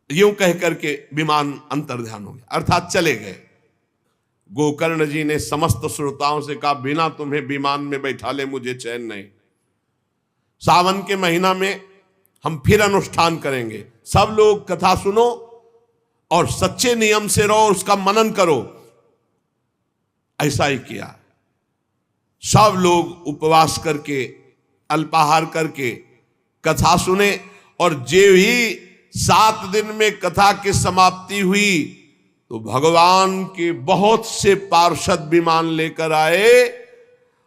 यूं कह करके विमान अंतर्ध्यान हो गया, अर्थात चले गए। गोकर्ण जी ने समस्त श्रोताओं से कहा, बिना तुम्हें विमान में बैठा ले मुझे चैन नहीं। सावन के महीना में हम फिर अनुष्ठान करेंगे, सब लोग कथा सुनो और सच्चे नियम से रहो, उसका मनन करो। ऐसा ही किया। सब लोग उपवास करके, अल्पाहार करके कथा सुने, और जे ही 7 दिन में कथा की समाप्ति हुई तो भगवान के बहुत से पार्षद विमान लेकर आए,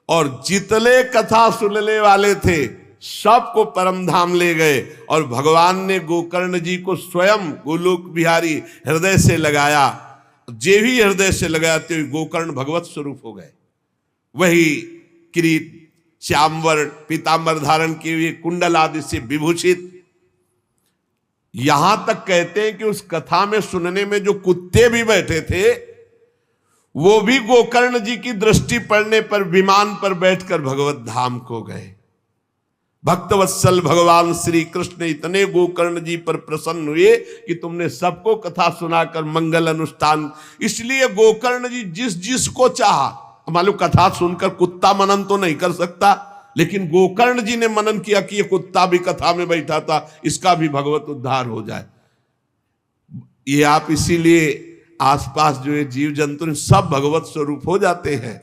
और जितने कथा सुनने वाले थे सबको परम धाम ले गए। और भगवान ने गोकर्ण जी को स्वयं गोलोक बिहारी हृदय से लगाया। जे भी हृदय से लगाते हुए गोकर्ण भगवत स्वरूप हो गए। वही किरीट, श्यामवर, पीतांबर धारण किए हुए, कुंडल आदि से विभूषित। यहां तक कहते हैं कि उस कथा में सुनने में जो कुत्ते भी बैठे थे, वो भी गोकर्ण जी की दृष्टि पड़ने पर विमान पर बैठकर भगवत धाम को गए। भक्तवत्सल भगवान श्री कृष्ण इतने गोकर्ण जी पर प्रसन्न हुए कि तुमने सबको कथा सुनाकर मंगल अनुष्ठान। इसलिए गोकर्ण जी जिस जिसको चाहा, मालूम कथा सुनकर कुत्ता मनन तो नहीं कर सकता, लेकिन गोकर्ण जी ने मनन किया कि ये कुत्ता भी कथा में बैठा था, इसका भी भगवत उद्धार हो जाए। ये आप इसीलिए आसपास जो ये जीव जंतु सब भगवत स्वरूप हो जाते हैं।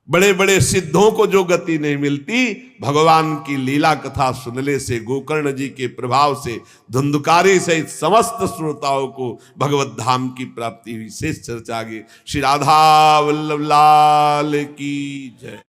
बड़े बड़े सिद्धों को जो गति नहीं मिलती, भगवान की लीला कथा सुनने से, गोकर्ण जी के प्रभाव से धुंधकारी सहित समस्त श्रोताओं को भगवत धाम की प्राप्ति हुई। शेष चर्चा आगे। श्री राधा वल्लभ लाल की जय।